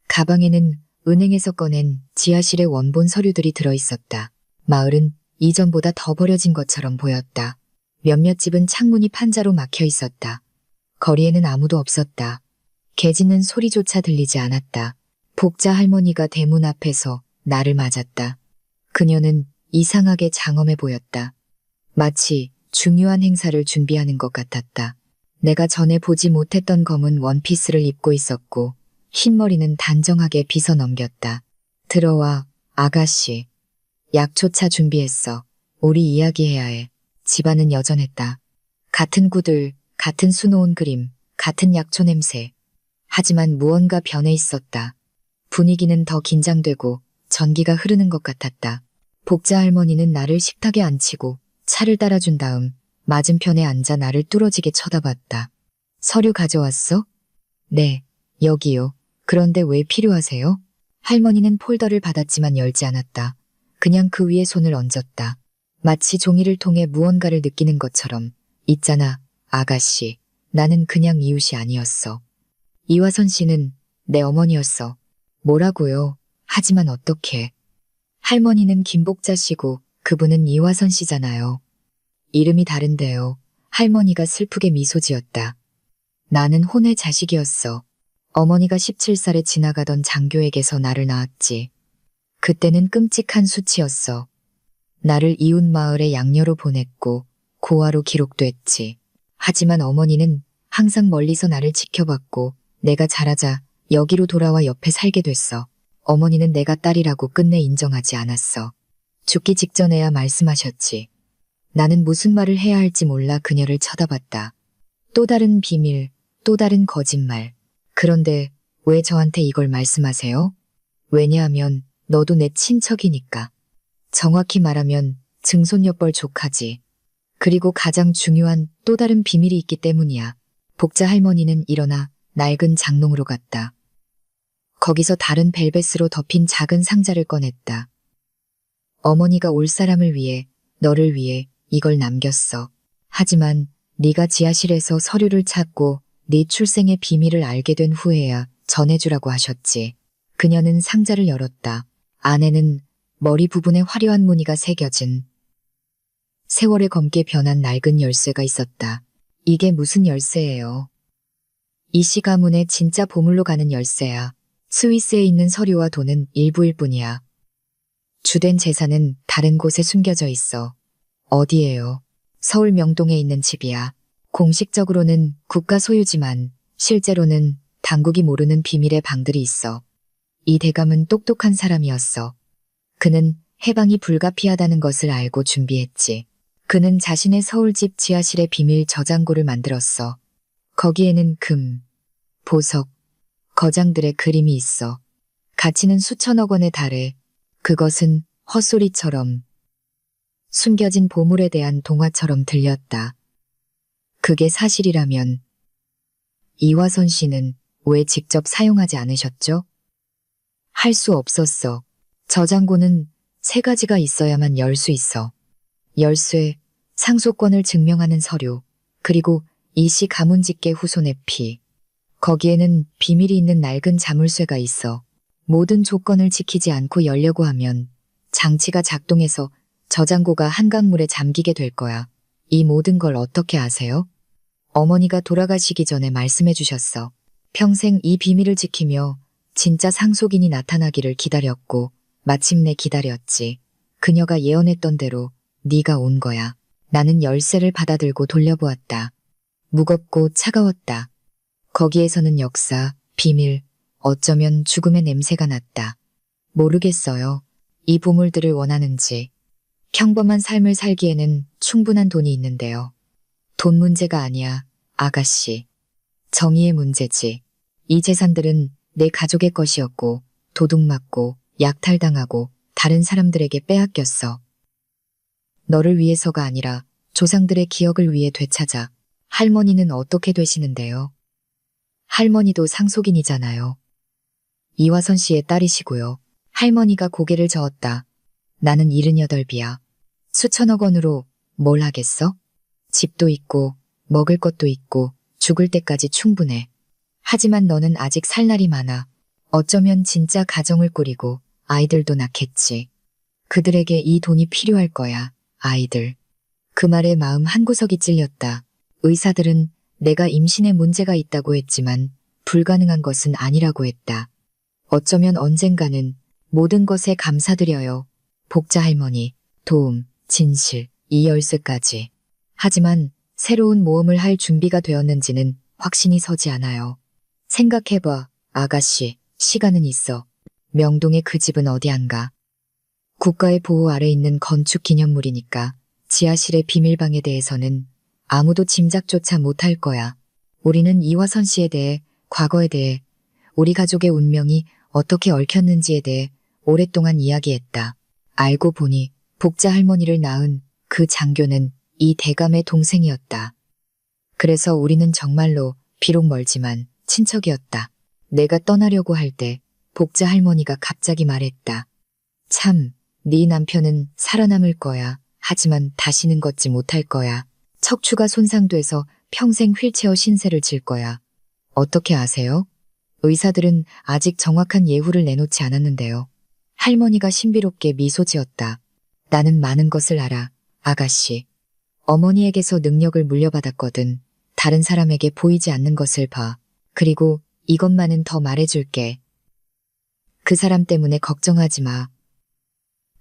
가방에는 은행에서 꺼낸 지하실의 원본 서류들이 들어있었다. 마을은 이전보다 더 버려진 것처럼 보였다. 몇몇 집은 창문이 판자로 막혀 있었다. 거리에는 아무도 없었다. 개 짖는 소리조차 들리지 않았다. 복자 할머니가 대문 앞에서 나를 맞았다. 그녀는 이상하게 장엄해 보였다. 마치 중요한 행사를 준비하는 것 같았다. 내가 전에 보지 못했던 검은 원피스를 입고 있었고 흰머리는 단정하게 빗어 넘겼다. 들어와, 아가씨. 약초차 준비했어. 우리 이야기해야 해. 집안은 여전했다. 같은 구들, 같은 수놓은 그림, 같은 약초 냄새. 하지만 무언가 변해 있었다. 분위기는 더 긴장되고 전기가 흐르는 것 같았다. 복자 할머니는 나를 식탁에 앉히고 차를 따라준 다음 맞은편에 앉아 나를 뚫어지게 쳐다봤다. 서류 가져왔어? 네, 여기요. 그런데 왜 필요하세요? 할머니는 폴더를 받았지만 열지 않았다. 그냥 그 위에 손을 얹었다. 마치 종이를 통해 무언가를 느끼는 것처럼. 있잖아, 아가씨. 나는 그냥 이웃이 아니었어. 이화선 씨는 내 어머니였어. 뭐라고요? 하지만 어떻게? 할머니는 김복자 씨고 그분은 이화선 씨잖아요. 이름이 다른데요. 할머니가 슬프게 미소 지었다. 나는 혼의 자식이었어. 어머니가 17살에 지나가던 장교에게서 나를 낳았지. 그때는 끔찍한 수치였어. 나를 이웃 마을의 양녀로 보냈고 고아로 기록됐지. 하지만 어머니는 항상 멀리서 나를 지켜봤고 내가 자라자 여기로 돌아와 옆에 살게 됐어. 어머니는 내가 딸이라고 끝내 인정하지 않았어. 죽기 직전에야 말씀하셨지. 나는 무슨 말을 해야 할지 몰라 그녀를 쳐다봤다. 또 다른 비밀, 또 다른 거짓말. 그런데 왜 저한테 이걸 말씀하세요? 왜냐하면 너도 내 친척이니까. 정확히 말하면 증손여뻘 조카지. 그리고 가장 중요한 또 다른 비밀이 있기 때문이야. 복자 할머니는 일어나 낡은 장롱으로 갔다. 거기서 다른 벨벳으로 덮인 작은 상자를 꺼냈다. 어머니가 올 사람을 위해, 너를 위해 이걸 남겼어. 하지만 네가 지하실에서 서류를 찾고 네 출생의 비밀을 알게 된 후에야 전해주라고 하셨지. 그녀는 상자를 열었다. 안에는 머리 부분에 화려한 무늬가 새겨진 세월에 검게 변한 낡은 열쇠가 있었다. 이게 무슨 열쇠예요? 이씨 가문의 진짜 보물로 가는 열쇠야. 스위스에 있는 서류와 돈은 일부일 뿐이야. 주된 재산은 다른 곳에 숨겨져 있어. 어디예요? 서울 명동에 있는 집이야. 공식적으로는 국가 소유지만 실제로는 당국이 모르는 비밀의 방들이 있어. 이 대감은 똑똑한 사람이었어. 그는 해방이 불가피하다는 것을 알고 준비했지. 그는 자신의 서울집 지하실에 비밀 저장고를 만들었어. 거기에는 금, 보석, 거장들의 그림이 있어. 가치는 수천억 원에 달해. 그것은 헛소리처럼 숨겨진 보물에 대한 동화처럼 들렸다. 그게 사실이라면 이화선 씨는 왜 직접 사용하지 않으셨죠? 할 수 없었어. 저장고는 3가지가 있어야만 열 수 있어. 열쇠, 상속권을 증명하는 서류, 그리고 이씨 가문직계 후손의 피. 거기에는 비밀이 있는 낡은 자물쇠가 있어. 모든 조건을 지키지 않고 열려고 하면 장치가 작동해서 저장고가 한강물에 잠기게 될 거야. 이 모든 걸 어떻게 아세요? 어머니가 돌아가시기 전에 말씀해 주셨어. 평생 이 비밀을 지키며 진짜 상속인이 나타나기를 기다렸고 마침내 기다렸지. 그녀가 예언했던 대로 네가 온 거야. 나는 열쇠를 받아들고 돌려보았다. 무겁고 차가웠다. 거기에서는 역사, 비밀, 어쩌면 죽음의 냄새가 났다. 모르겠어요. 이 보물들을 원하는지. 평범한 삶을 살기에는 충분한 돈이 있는데요. 돈 문제가 아니야, 아가씨. 정의의 문제지. 이 재산들은 내 가족의 것이었고 도둑맞고 약탈당하고 다른 사람들에게 빼앗겼어. 너를 위해서가 아니라 조상들의 기억을 위해 되찾아. 할머니는 어떻게 되시는데요? 할머니도 상속인이잖아요. 이화선 씨의 딸이시고요. 할머니가 고개를 저었다. 나는 78이야. 수천억 원으로 뭘 하겠어? 집도 있고 먹을 것도 있고 죽을 때까지 충분해. 하지만 너는 아직 살 날이 많아. 어쩌면 진짜 가정을 꾸리고 아이들도 낳겠지. 그들에게 이 돈이 필요할 거야. 아이들. 그 말에 마음 한구석이 찔렸다. 의사들은 내가 임신에 문제가 있다고 했지만 불가능한 것은 아니라고 했다. 어쩌면 언젠가는 모든 것에 감사드려요. 복자 할머니, 도움, 진실, 이 열쇠까지. 하지만 새로운 모험을 할 준비가 되었는지는 확신이 서지 않아요. 생각해봐, 아가씨. 시간은 있어. 명동의 그 집은 어디 안 가. 국가의 보호 아래 있는 건축 기념물이니까 지하실의 비밀방에 대해서는 아무도 짐작조차 못할 거야. 우리는 이화선 씨에 대해, 과거에 대해, 우리 가족의 운명이 어떻게 얽혔는지에 대해 오랫동안 이야기했다. 알고 보니 복자 할머니를 낳은 그 장교는 이 대감의 동생이었다. 그래서 우리는 정말로 비록 멀지만 친척이었다. 내가 떠나려고 할 때 복자 할머니가 갑자기 말했다. 참, 네 남편은 살아남을 거야. 하지만 다시는 걷지 못할 거야. 척추가 손상돼서 평생 휠체어 신세를 질 거야. 어떻게 아세요? 의사들은 아직 정확한 예후를 내놓지 않았는데요. 할머니가 신비롭게 미소 지었다. 나는 많은 것을 알아, 아가씨. 어머니에게서 능력을 물려받았거든. 다른 사람에게 보이지 않는 것을 봐. 그리고 이것만은 더 말해줄게. 그 사람 때문에 걱정하지 마.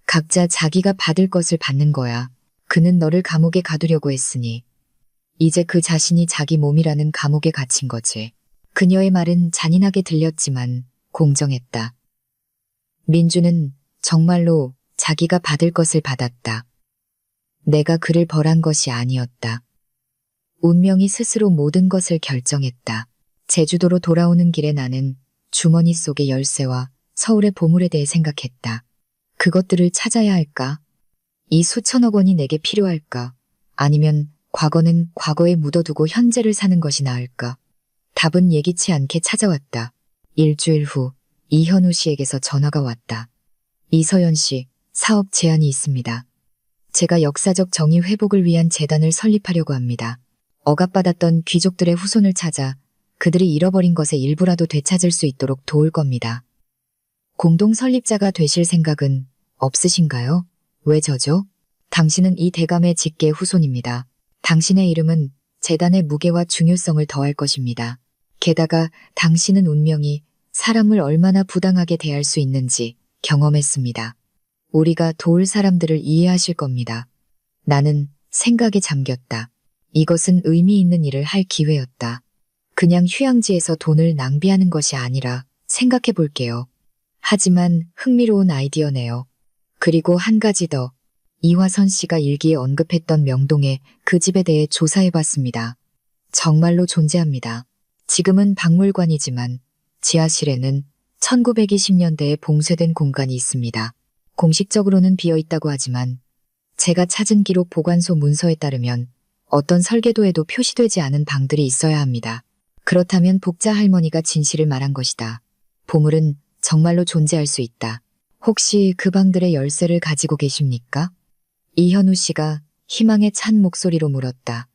각자 자기가 받을 것을 받는 거야. 그는 너를 감옥에 가두려고 했으니 이제 그 자신이 자기 몸이라는 감옥에 갇힌 거지. 그녀의 말은 잔인하게 들렸지만 공정했다. 민주는 정말로 자기가 받을 것을 받았다. 내가 그를 벌한 것이 아니었다. 운명이 스스로 모든 것을 결정했다. 제주도로 돌아오는 길에 나는 주머니 속의 열쇠와 서울의 보물에 대해 생각했다. 그것들을 찾아야 할까? 이 수천억 원이 내게 필요할까? 아니면 과거는 과거에 묻어두고 현재를 사는 것이 나을까? 답은 예기치 않게 찾아왔다. 일주일 후 이현우 씨에게서 전화가 왔다. 이서연 씨, 사업 제안이 있습니다. 제가 역사적 정의 회복을 위한 재단을 설립하려고 합니다. 억압받았던 귀족들의 후손을 찾아 그들이 잃어버린 것의 일부라도 되찾을 수 있도록 도울 겁니다. 공동 설립자가 되실 생각은 없으신가요? 왜 저죠? 당신은 이 대감의 직계 후손입니다. 당신의 이름은 재단의 무게와 중요성을 더할 것입니다. 게다가 당신은 운명이 사람을 얼마나 부당하게 대할 수 있는지 경험했습니다. 우리가 도울 사람들을 이해하실 겁니다. 나는 생각에 잠겼다. 이것은 의미 있는 일을 할 기회였다. 그냥 휴양지에서 돈을 낭비하는 것이 아니라 생각해 볼게요. 하지만 흥미로운 아이디어네요. 그리고 한 가지 더. 이화선 씨가 일기에 언급했던 명동의 그 집에 대해 조사해 봤습니다. 정말로 존재합니다. 지금은 박물관이지만 지하실에는 1920년대에 봉쇄된 공간이 있습니다. 공식적으로는 비어 있다고 하지만 제가 찾은 기록 보관소 문서에 따르면 어떤 설계도에도 표시되지 않은 방들이 있어야 합니다. 그렇다면 복자 할머니가 진실을 말한 것이다. 보물은 정말로 존재할 수 있다. 혹시 그 방들의 열쇠를 가지고 계십니까? 이현우 씨가 희망에 찬 목소리로 물었다.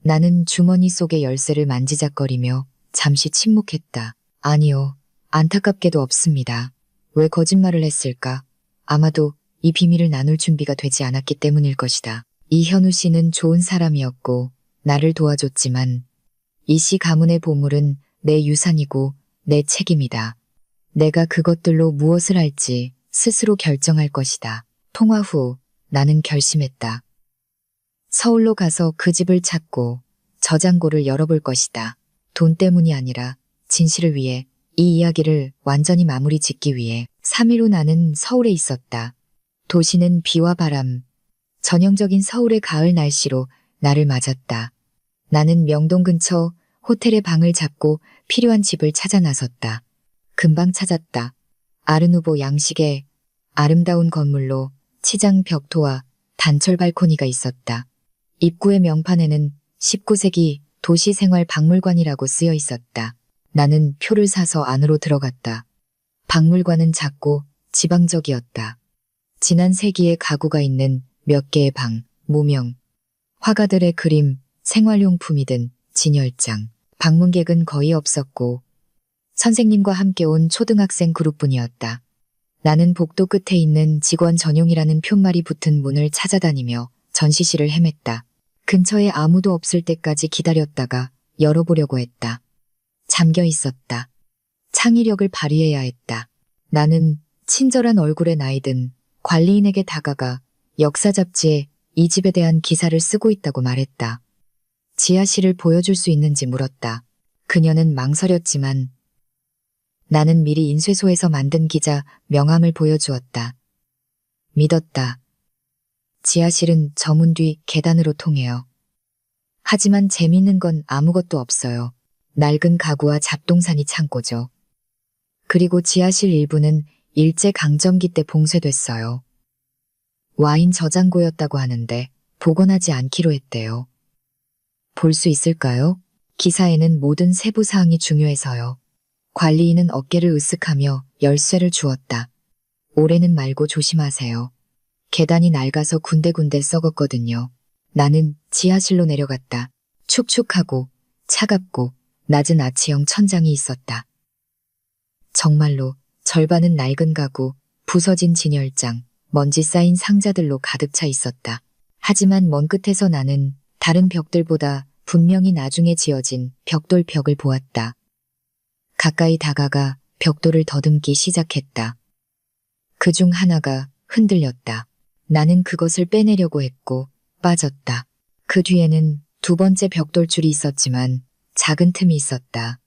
나는 주머니 속의 열쇠를 만지작거리며 잠시 침묵했다. 아니요, 안타깝게도 없습니다. 왜 거짓말을 했을까? 아마도 이 비밀을 나눌 준비가 되지 않았기 때문일 것이다. 이현우 씨는 좋은 사람이었고 나를 도와줬지만 이 씨 가문의 보물은 내 유산이고 내 책임이다. 내가 그것들로 무엇을 할지 스스로 결정할 것이다. 통화 후 나는 결심했다. 서울로 가서 그 집을 찾고 저장고를 열어볼 것이다. 돈 때문이 아니라 진실을 위해, 이 이야기를 완전히 마무리 짓기 위해 3일 후 나는 서울에 있었다. 도시는 비와 바람, 전형적인 서울의 가을 날씨로 나를 맞았다. 나는 명동 근처 호텔에 방을 잡고 필요한 집을 찾아 나섰다. 금방 찾았다. 아르누보 양식의 아름다운 건물로 치장 벽토와 단철 발코니가 있었다. 입구의 명판에는 19세기 도시생활박물관이라고 쓰여 있었다. 나는 표를 사서 안으로 들어갔다. 박물관은 작고 지방적이었다. 지난 세기의 가구가 있는 몇 개의 방, 무명, 화가들의 그림, 생활용품이 든 진열장. 방문객은 거의 없었고 선생님과 함께 온 초등학생 그룹뿐이었다. 나는 복도 끝에 있는 직원 전용이라는 푯말이 붙은 문을 찾아다니며 전시실을 헤맸다. 근처에 아무도 없을 때까지 기다렸다가 열어보려고 했다. 잠겨 있었다. 창의력을 발휘해야 했다. 나는 친절한 얼굴의 나이든 관리인에게 다가가 역사 잡지에 이 집에 대한 기사를 쓰고 있다고 말했다. 지하실을 보여줄 수 있는지 물었다. 그녀는 망설였지만 나는 미리 인쇄소에서 만든 기자 명함을 보여주었다. 믿었다. 지하실은 저 문 뒤 계단으로 통해요. 하지만 재밌는 건 아무것도 없어요. 낡은 가구와 잡동사니 창고죠. 그리고 지하실 일부는 일제강점기 때 봉쇄됐어요. 와인 저장고였다고 하는데 복원하지 않기로 했대요. 볼 수 있을까요? 기사에는 모든 세부 사항이 중요해서요. 관리인은 어깨를 으쓱하며 열쇠를 주었다. 올해는 말고 조심하세요. 계단이 낡아서 군데군데 썩었거든요. 나는 지하실로 내려갔다. 축축하고 차갑고 낮은 아치형 천장이 있었다. 정말로 절반은 낡은 가구, 부서진 진열장, 먼지 쌓인 상자들로 가득 차 있었다. 하지만 먼 끝에서 나는 다른 벽들보다 분명히 나중에 지어진 벽돌벽을 보았다. 가까이 다가가 벽돌을 더듬기 시작했다. 그중 하나가 흔들렸다. 나는 그것을 빼내려고 했고 빠졌다. 그 뒤에는 두 번째 벽돌줄이 있었지만 작은 틈이 있었다.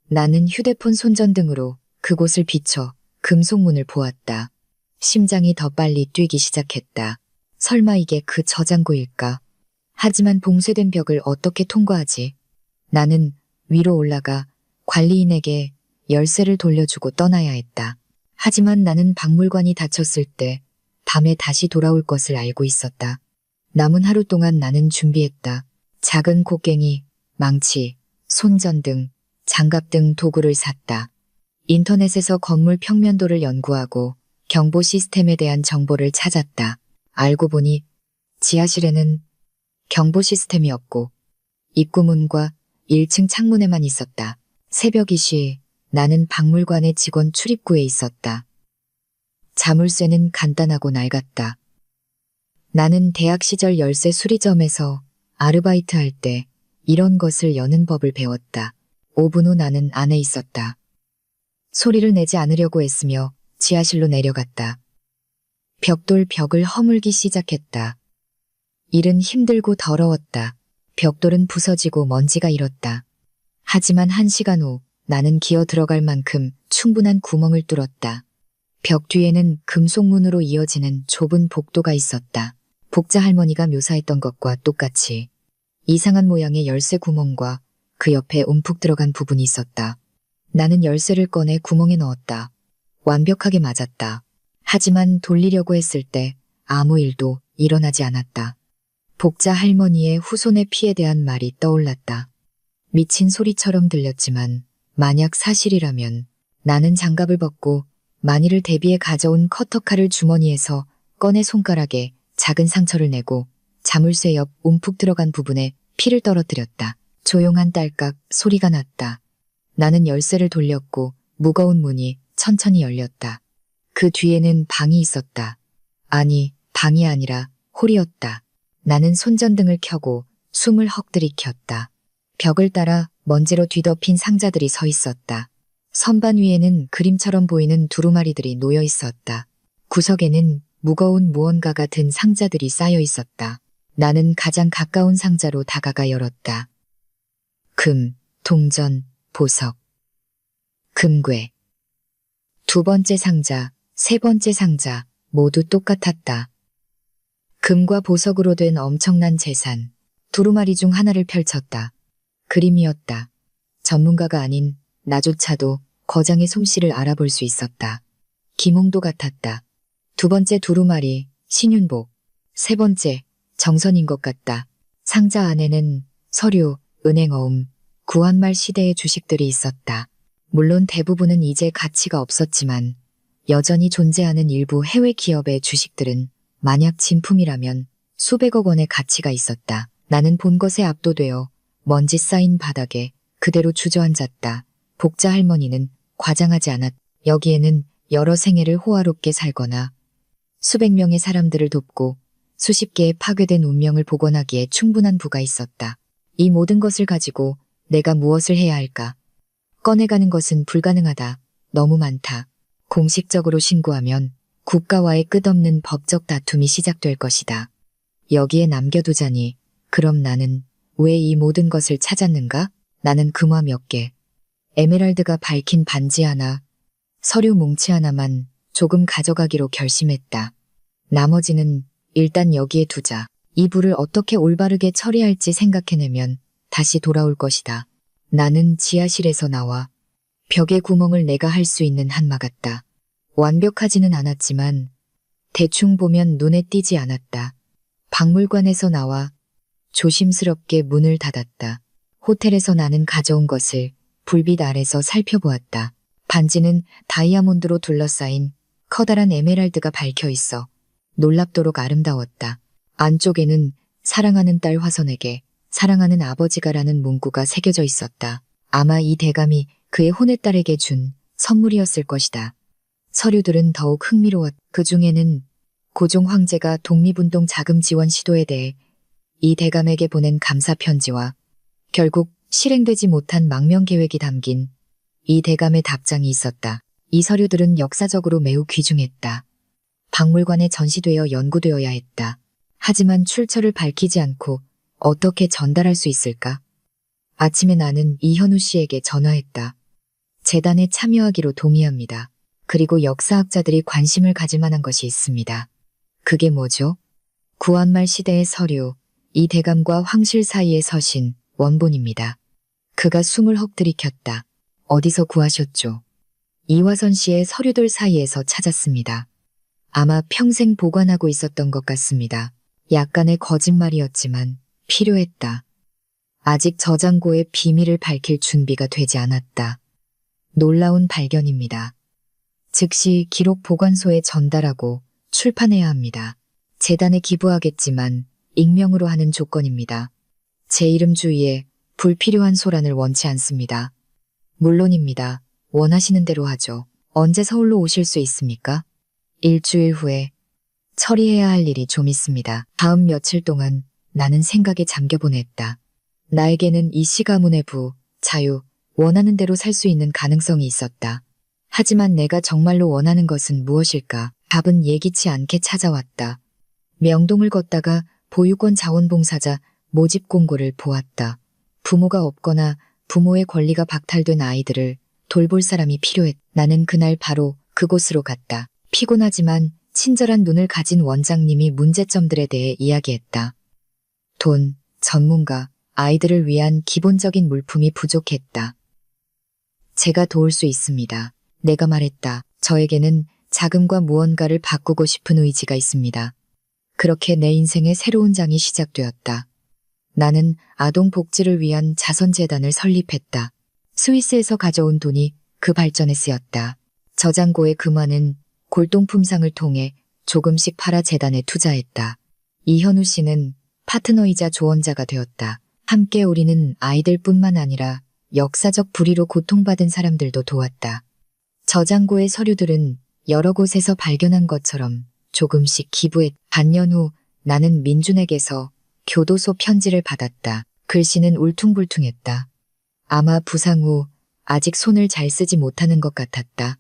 나는 휴대폰 손전등으로 그곳을 비춰 금속문을 보았다. 심장이 더 빨리 뛰기 시작했다. 설마 이게 그 저장고일까? 하지만 봉쇄된 벽을 어떻게 통과하지? 나는 위로 올라가 관리인에게 열쇠를 돌려주고 떠나야 했다. 하지만 나는 박물관이 닫혔을 때 밤에 다시 돌아올 것을 알고 있었다. 남은 하루 동안 나는 준비했다. 작은 곡괭이, 망치, 손전등, 장갑 등 도구를 샀다. 인터넷에서 건물 평면도를 연구하고 경보 시스템에 대한 정보를 찾았다. 알고 보니 지하실에는 경보 시스템이 없고 입구문과 1층 창문에만 있었다. 새벽 2시 나는 박물관의 직원 출입구에 있었다. 자물쇠는 간단하고 낡았다. 나는 대학 시절 열쇠 수리점에서 아르바이트 할 때 이런 것을 여는 법을 배웠다. 5분 후 나는 안에 있었다. 소리를 내지 않으려고 애쓰며 지하실로 내려갔다. 벽돌 벽을 허물기 시작했다. 일은 힘들고 더러웠다. 벽돌은 부서지고 먼지가 일었다. 하지만 1시간 후 나는 기어 들어갈 만큼 충분한 구멍을 뚫었다. 벽 뒤에는 금속문으로 이어지는 좁은 복도가 있었다. 복자 할머니가 묘사했던 것과 똑같이 이상한 모양의 열쇠 구멍과 그 옆에 움푹 들어간 부분이 있었다. 나는 열쇠를 꺼내 구멍에 넣었다. 완벽하게 맞았다. 하지만 돌리려고 했을 때 아무 일도 일어나지 않았다. 복자 할머니의 후손의 피에 대한 말이 떠올랐다. 미친 소리처럼 들렸지만 만약 사실이라면 나는 장갑을 벗고 만일을 대비해 가져온 커터칼을 주머니에서 꺼내 손가락에 작은 상처를 내고 자물쇠 옆 움푹 들어간 부분에 피를 떨어뜨렸다. 조용한 딸깍 소리가 났다. 나는 열쇠를 돌렸고 무거운 문이 천천히 열렸다. 그 뒤에는 방이 있었다. 아니, 방이 아니라 홀이었다. 나는 손전등을 켜고 숨을 헉들이켰다. 벽을 따라 먼지로 뒤덮인 상자들이 서 있었다. 선반 위에는 그림처럼 보이는 두루마리들이 놓여 있었다. 구석에는 무거운 무언가가 든 상자들이 쌓여 있었다. 나는 가장 가까운 상자로 다가가 열었다. 금, 동전, 보석. 금괴. 두 번째 상자, 세 번째 상자 모두 똑같았다. 금과 보석으로 된 엄청난 재산. 두루마리 중 하나를 펼쳤다. 그림이었다. 전문가가 아닌 나조차도 거장의 솜씨를 알아볼 수 있었다. 기몽도 같았다. 두 번째 두루마리, 신윤복. 세 번째, 정선인 것 같다. 상자 안에는 서류, 은행어음, 구한말 시대의 주식들이 있었다. 물론 대부분은 이제 가치가 없었지만 여전히 존재하는 일부 해외 기업의 주식들은 만약 진품이라면 수백억 원의 가치가 있었다. 나는 본 것에 압도되어 먼지 쌓인 바닥에 그대로 주저앉았다. 복자 할머니는 과장하지 않았. 여기에는 여러 생애를 호화롭게 살거나 수백 명의 사람들을 돕고 수십 개의 파괴된 운명을 복원하기에 충분한 부가 있었다. 이 모든 것을 가지고 내가 무엇을 해야 할까? 꺼내가는 것은 불가능하다. 너무 많다. 공식적으로 신고하면 국가와의 끝없는 법적 다툼이 시작될 것이다. 여기에 남겨두자니 그럼 나는 왜 이 모든 것을 찾았는가? 나는 금화 몇 개, 에메랄드가 밝힌 반지 하나, 서류 뭉치 하나만 조금 가져가기로 결심했다. 나머지는 일단 여기에 두자. 이 부를 어떻게 올바르게 처리할지 생각해내면 다시 돌아올 것이다. 나는 지하실에서 나와 벽에 구멍을 내가 할 수 있는 한 막았다. 완벽하지는 않았지만 대충 보면 눈에 띄지 않았다. 박물관에서 나와 조심스럽게 문을 닫았다. 호텔에서 나는 가져온 것을 불빛 아래서 살펴보았다. 반지는 다이아몬드로 둘러싸인 커다란 에메랄드가 밝혀 있어 놀랍도록 아름다웠다. 안쪽에는 사랑하는 딸 화선에게 사랑하는 아버지가라는 문구가 새겨져 있었다. 아마 이 대감이 그의 혼외딸에게 준 선물이었을 것이다. 서류들은 더욱 흥미로웠. 그 중에는 고종 황제가 독립운동 자금 지원 시도에 대해 이 대감에게 보낸 감사 편지와 결국 실행되지 못한 망명 계획이 담긴 이 대감의 답장이 있었다. 이 서류들은 역사적으로 매우 귀중했다. 박물관에 전시되어 연구되어야 했다. 하지만 출처를 밝히지 않고 어떻게 전달할 수 있을까? 아침에 나는 이현우 씨에게 전화했다. 재단에 참여하기로 동의합니다. 그리고 역사학자들이 관심을 가질 만한 것이 있습니다. 그게 뭐죠? 구한말 시대의 서류, 이 대감과 황실 사이의 서신, 원본입니다. 그가 숨을 헉들이켰다. 어디서 구하셨죠? 이화선 씨의 서류들 사이에서 찾았습니다. 아마 평생 보관하고 있었던 것 같습니다. 약간의 거짓말이었지만 필요했다. 아직 저장고의 비밀을 밝힐 준비가 되지 않았다. 놀라운 발견입니다. 즉시 기록 보관소에 전달하고 출판해야 합니다. 재단에 기부하겠지만 익명으로 하는 조건입니다. 제 이름 주위에 불필요한 소란을 원치 않습니다. 물론입니다. 원하시는 대로 하죠. 언제 서울로 오실 수 있습니까? 일주일 후에 처리해야 할 일이 좀 있습니다. 다음 며칠 동안 나는 생각에 잠겨 보냈다. 나에게는 이 시가문의 부, 자유, 원하는 대로 살 수 있는 가능성이 있었다. 하지만 내가 정말로 원하는 것은 무엇일까? 답은 예기치 않게 찾아왔다. 명동을 걷다가 보육원 자원봉사자 모집 공고를 보았다. 부모가 없거나 부모의 권리가 박탈된 아이들을 돌볼 사람이 필요했. 나는 그날 바로 그곳으로 갔다. 피곤하지만 친절한 눈을 가진 원장님이 문제점들에 대해 이야기했다. 돈, 전문가, 아이들을 위한 기본적인 물품이 부족했다. 제가 도울 수 있습니다. 내가 말했다. 저에게는 자금과 무언가를 바꾸고 싶은 의지가 있습니다. 그렇게 내 인생의 새로운 장이 시작되었다. 나는 아동 복지를 위한 자선재단을 설립했다. 스위스에서 가져온 돈이 그 발전에 쓰였다. 저장고의 금화는 골동품상을 통해 조금씩 팔아 재단에 투자했다. 이현우 씨는 파트너이자 조언자가 되었다. 함께 우리는 아이들뿐만 아니라 역사적 불의로 고통받은 사람들도 도왔다. 저장고의 서류들은 여러 곳에서 발견한 것처럼 조금씩 기부했. 반년 후 나는 민준에게서 교도소 편지를 받았다. 글씨는 울퉁불퉁했다. 아마 부상 후 아직 손을 잘 쓰지 못하는 것 같았다.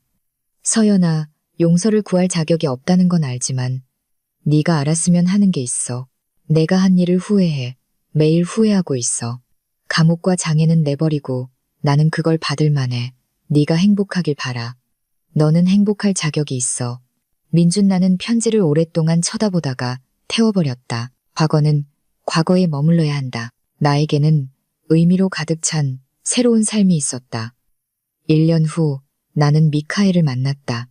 서연아, 용서를 구할 자격이 없다는 건 알지만 네가 알았으면 하는 게 있어. 내가 한 일을 후회해. 매일 후회하고 있어. 감옥과 장애는 내버리고 나는 그걸 받을 만해. 네가 행복하길 바라. 너는 행복할 자격이 있어. 민준 나는 편지를 오랫동안 쳐다보다가 태워버렸다. 과거는 과거에 머물러야 한다. 나에게는 의미로 가득 찬 새로운 삶이 있었다. 1년 후 나는 미카엘을 만났다.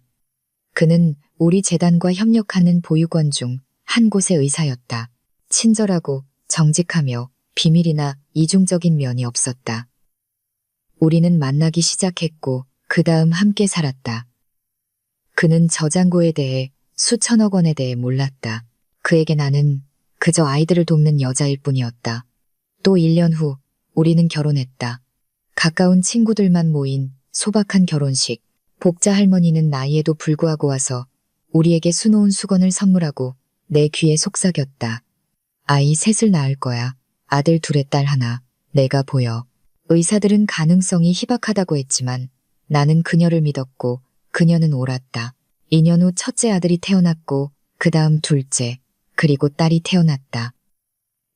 그는 우리 재단과 협력하는 보육원 중 한 곳의 의사였다. 친절하고 정직하며 비밀이나 이중적인 면이 없었다. 우리는 만나기 시작했고 그 다음 함께 살았다. 그는 저장고에 대해 수천억 원에 대해 몰랐다. 그에게 나는 그저 아이들을 돕는 여자일 뿐이었다. 또 1년 후 우리는 결혼했다. 가까운 친구들만 모인 소박한 결혼식. 복자 할머니는 나이에도 불구하고 와서 우리에게 수놓은 수건을 선물하고 내 귀에 속삭였다. 아이 셋을 낳을 거야. 아들 둘에 딸 하나. 내가 보여. 의사들은 가능성이 희박하다고 했지만 나는 그녀를 믿었고 그녀는 옳았다. 2년 후 첫째 아들이 태어났고 그 다음 둘째, 그리고 딸이 태어났다.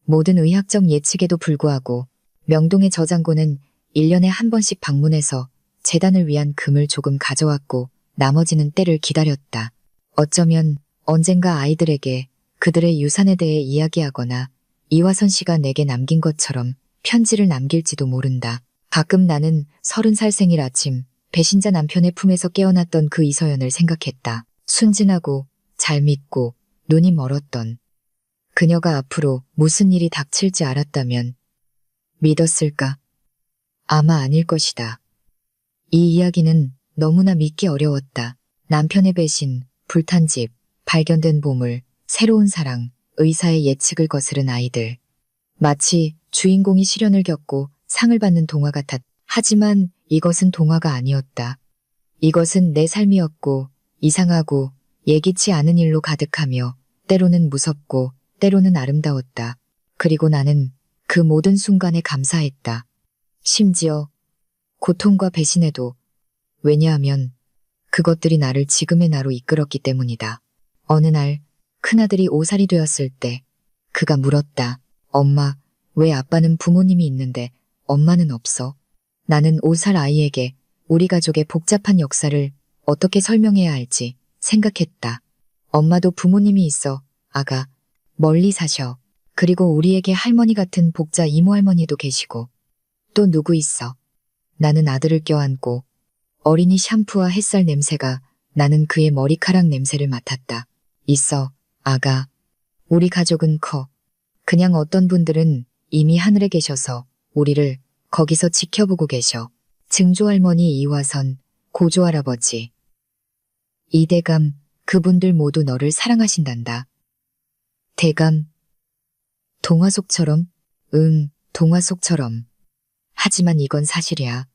모든 의학적 예측에도 불구하고 명동의 저장고는 1년에 한 번씩 방문해서 재단을 위한 금을 조금 가져왔고 나머지는 때를 기다렸다. 어쩌면 언젠가 아이들에게 그들의 유산에 대해 이야기하거나 이화선 씨가 내게 남긴 것처럼 편지를 남길지도 모른다. 가끔 나는 30살 생일 아침 배신자 남편의 품에서 깨어났던 그 이서연을 생각했다. 순진하고 잘 믿고 눈이 멀었던 그녀가 앞으로 무슨 일이 닥칠지 알았다면 믿었을까? 아마 아닐 것이다. 이 이야기는 너무나 믿기 어려웠다. 남편의 배신, 불탄 집, 발견된 보물, 새로운 사랑, 의사의 예측을 거스른 아이들. 마치 주인공이 시련을 겪고 상을 받는 동화 같았다. 하지만 이것은 동화가 아니었다. 이것은 내 삶이었고 이상하고 예기치 않은 일로 가득하며 때로는 무섭고 때로는 아름다웠다. 그리고 나는 그 모든 순간에 감사했다. 심지어 고통과 배신에도. 왜냐하면 그것들이 나를 지금의 나로 이끌었기 때문이다. 어느 날 큰아들이 5살이 되었을 때 그가 물었다. 엄마, 왜 아빠는 부모님이 있는데 엄마는 없어? 나는 5살 아이에게 우리 가족의 복잡한 역사를 어떻게 설명해야 할지 생각했다. 엄마도 부모님이 있어, 아가. 멀리 사셔. 그리고 우리에게 할머니 같은 복자 이모 할머니도 계시고. 또 누구 있어? 나는 아들을 껴안고 어린이 샴푸와 햇살 냄새가 나는 그의 머리카락 냄새를 맡았다. 있어, 아가. 우리 가족은 커. 그냥 어떤 분들은 이미 하늘에 계셔서 우리를 거기서 지켜보고 계셔. 증조할머니 이화선, 고조할아버지. 이대감, 그분들 모두 너를 사랑하신단다. 대감. 동화 속처럼? 응, 동화 속처럼. 하지만 이건 사실이야.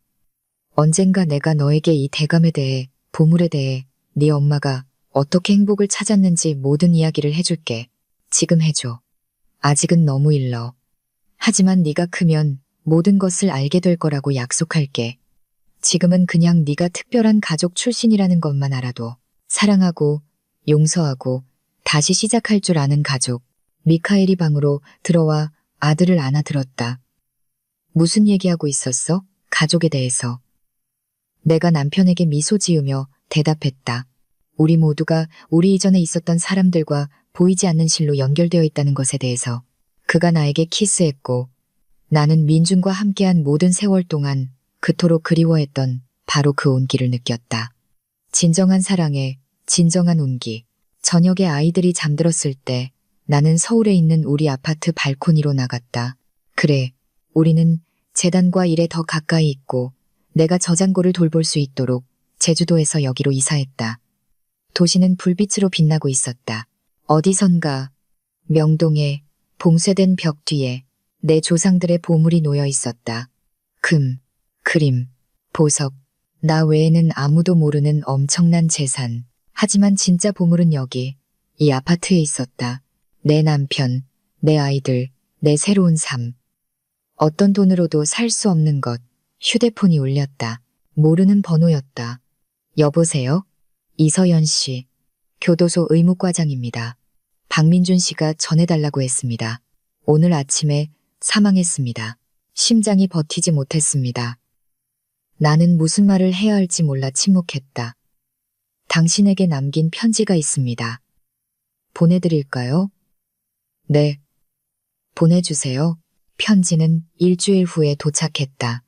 언젠가 내가 너에게 이 대감에 대해, 보물에 대해, 네 엄마가 어떻게 행복을 찾았는지 모든 이야기를 해줄게. 지금 해줘. 아직은 너무 일러. 하지만 네가 크면 모든 것을 알게 될 거라고 약속할게. 지금은 그냥 네가 특별한 가족 출신이라는 것만 알아도 사랑하고 용서하고 다시 시작할 줄 아는 가족. 미카엘이 방으로 들어와 아들을 안아들었다. 무슨 얘기하고 있었어? 가족에 대해서. 내가 남편에게 미소 지으며 대답했다. 우리 모두가 우리 이전에 있었던 사람들과 보이지 않는 실로 연결되어 있다는 것에 대해서. 그가 나에게 키스했고 나는 민준과 함께한 모든 세월 동안 그토록 그리워했던 바로 그 온기를 느꼈다. 진정한 사랑에 진정한 온기. 저녁에 아이들이 잠들었을 때 나는 서울에 있는 우리 아파트 발코니로 나갔다. 그래, 우리는 재단과 일에 더 가까이 있고 내가 저장고를 돌볼 수 있도록 제주도에서 여기로 이사했다. 도시는 불빛으로 빛나고 있었다. 어디선가 명동에 봉쇄된 벽 뒤에 내 조상들의 보물이 놓여 있었다. 금, 그림, 보석, 나 외에는 아무도 모르는 엄청난 재산. 하지만 진짜 보물은 여기, 이 아파트에 있었다. 내 남편, 내 아이들, 내 새로운 삶. 어떤 돈으로도 살 수 없는 것. 휴대폰이 울렸다. 모르는 번호였다. 여보세요? 이서연 씨. 교도소 의무과장입니다. 박민준 씨가 전해달라고 했습니다. 오늘 아침에 사망했습니다. 심장이 버티지 못했습니다. 나는 무슨 말을 해야 할지 몰라 침묵했다. 당신에게 남긴 편지가 있습니다. 보내드릴까요? 네. 보내주세요. 편지는 일주일 후에 도착했다.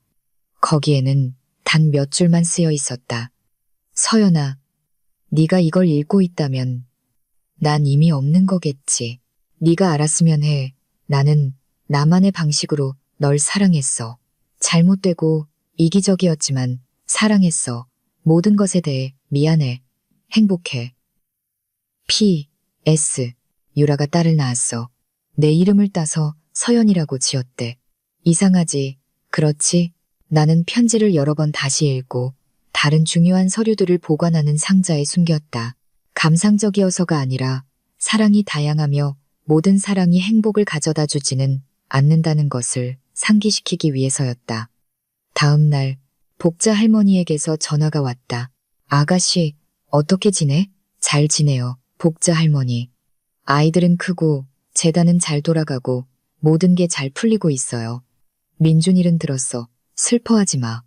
거기에는 단 몇 줄만 쓰여 있었다. 서연아, 네가 이걸 읽고 있다면 난 이미 없는 거겠지. 네가 알았으면 해. 나는 나만의 방식으로 널 사랑했어. 잘못되고 이기적이었지만 사랑했어. 모든 것에 대해 미안해. 행복해. P.S. 유라가 딸을 낳았어. 내 이름을 따서 서연이라고 지었대. 이상하지? 그렇지? 나는 편지를 여러 번 다시 읽고 다른 중요한 서류들을 보관하는 상자에 숨겼다. 감상적이어서가 아니라 사랑이 다양하며 모든 사랑이 행복을 가져다 주지는 않는다는 것을 상기시키기 위해서였다. 다음 날 복자 할머니에게서 전화가 왔다. 아가씨, 어떻게 지내? 잘 지내요, 복자 할머니. 아이들은 크고 재단은 잘 돌아가고 모든 게 잘 풀리고 있어요. 민준 일은 들었어. 슬퍼하지 마.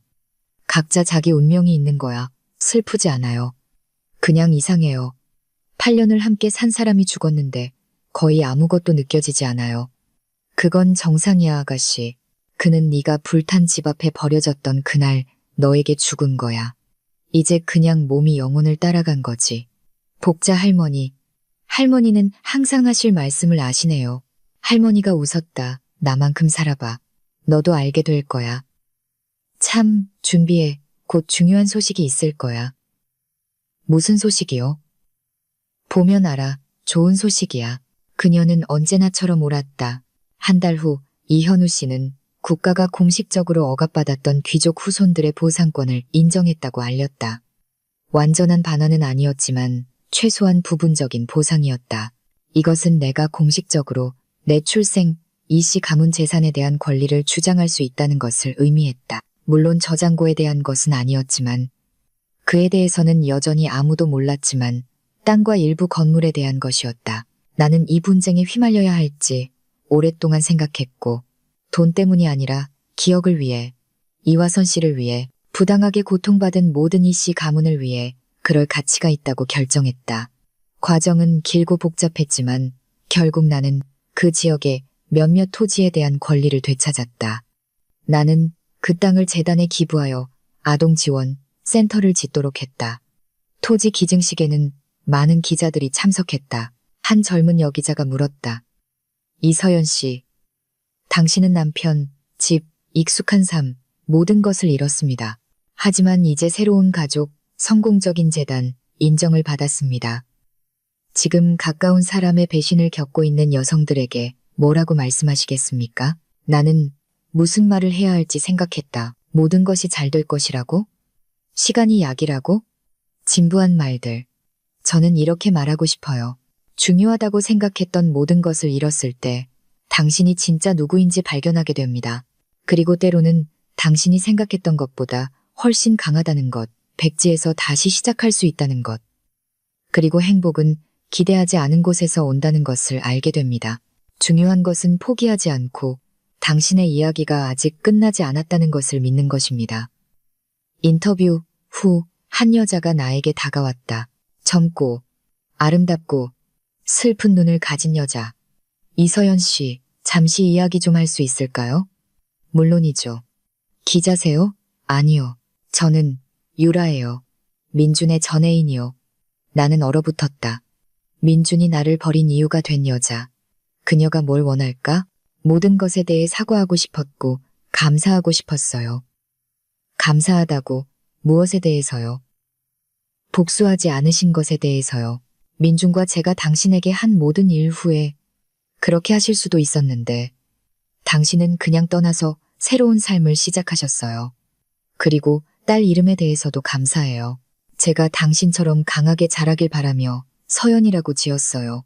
각자 자기 운명이 있는 거야. 슬프지 않아요. 그냥 이상해요. 8년을 함께 산 사람이 죽었는데 거의 아무것도 느껴지지 않아요. 그건 정상이야, 아가씨. 그는 네가 불탄 집 앞에 버려졌던 그날 너에게 죽은 거야. 이제 그냥 몸이 영혼을 따라간 거지. 복자 할머니. 할머니는 항상 하실 말씀을 아시네요. 할머니가 웃었다. 나만큼 살아봐. 너도 알게 될 거야. 참, 준비해. 곧 중요한 소식이 있을 거야. 무슨 소식이요? 보면 알아. 좋은 소식이야. 그녀는 언제나처럼 옳았다. 한 달 후 이현우 씨는 국가가 공식적으로 억압받았던 귀족 후손들의 보상권을 인정했다고 알렸다. 완전한 반환은 아니었지만 최소한 부분적인 보상이었다. 이것은 내가 공식적으로 내 출생, 이 씨 가문 재산에 대한 권리를 주장할 수 있다는 것을 의미했다. 물론 저장고에 대한 것은 아니었지만 그에 대해서는 여전히 아무도 몰랐지만 땅과 일부 건물에 대한 것이었다. 나는 이 분쟁에 휘말려야 할지 오랫동안 생각했고 돈 때문이 아니라 기억을 위해, 이화선 씨를 위해, 부당하게 고통받은 모든 이 씨 가문을 위해 그럴 가치가 있다고 결정했다. 과정은 길고 복잡했지만 결국 나는 그 지역의 몇몇 토지에 대한 권리를 되찾았다. 나는 그 땅을 재단에 기부하여 아동 지원 센터를 짓도록 했다. 토지 기증식에는 많은 기자들이 참석했다. 한 젊은 여기자가 물었다. 이서연 씨, 당신은 남편, 집, 익숙한 삶, 모든 것을 잃었습니다. 하지만 이제 새로운 가족, 성공적인 재단, 인정을 받았습니다. 지금 가까운 사람의 배신을 겪고 있는 여성들에게 뭐라고 말씀하시겠습니까? 나는 무슨 말을 해야 할지 생각했다. 모든 것이 잘 될 것이라고? 시간이 약이라고? 진부한 말들. 저는 이렇게 말하고 싶어요. 중요하다고 생각했던 모든 것을 잃었을 때 당신이 진짜 누구인지 발견하게 됩니다. 그리고 때로는 당신이 생각했던 것보다 훨씬 강하다는 것, 백지에서 다시 시작할 수 있다는 것. 그리고 행복은 기대하지 않은 곳에서 온다는 것을 알게 됩니다. 중요한 것은 포기하지 않고 당신의 이야기가 아직 끝나지 않았다는 것을 믿는 것입니다. 인터뷰 후 한 여자가 나에게 다가왔다. 젊고 아름답고 슬픈 눈을 가진 여자. 이서연 씨, 잠시 이야기 좀 할 수 있을까요? 물론이죠. 기자세요? 아니요. 저는 유라예요. 민준의 전애인이요. 나는 얼어붙었다. 민준이 나를 버린 이유가 된 여자. 그녀가 뭘 원할까? 모든 것에 대해 사과하고 싶었고 감사하고 싶었어요. 감사하다고 무엇에 대해서요? 복수하지 않으신 것에 대해서요. 민준과 제가 당신에게 한 모든 일 후에 그렇게 하실 수도 있었는데 당신은 그냥 떠나서 새로운 삶을 시작하셨어요. 그리고 딸 이름에 대해서도 감사해요. 제가 당신처럼 강하게 자라길 바라며 서연이라고 지었어요.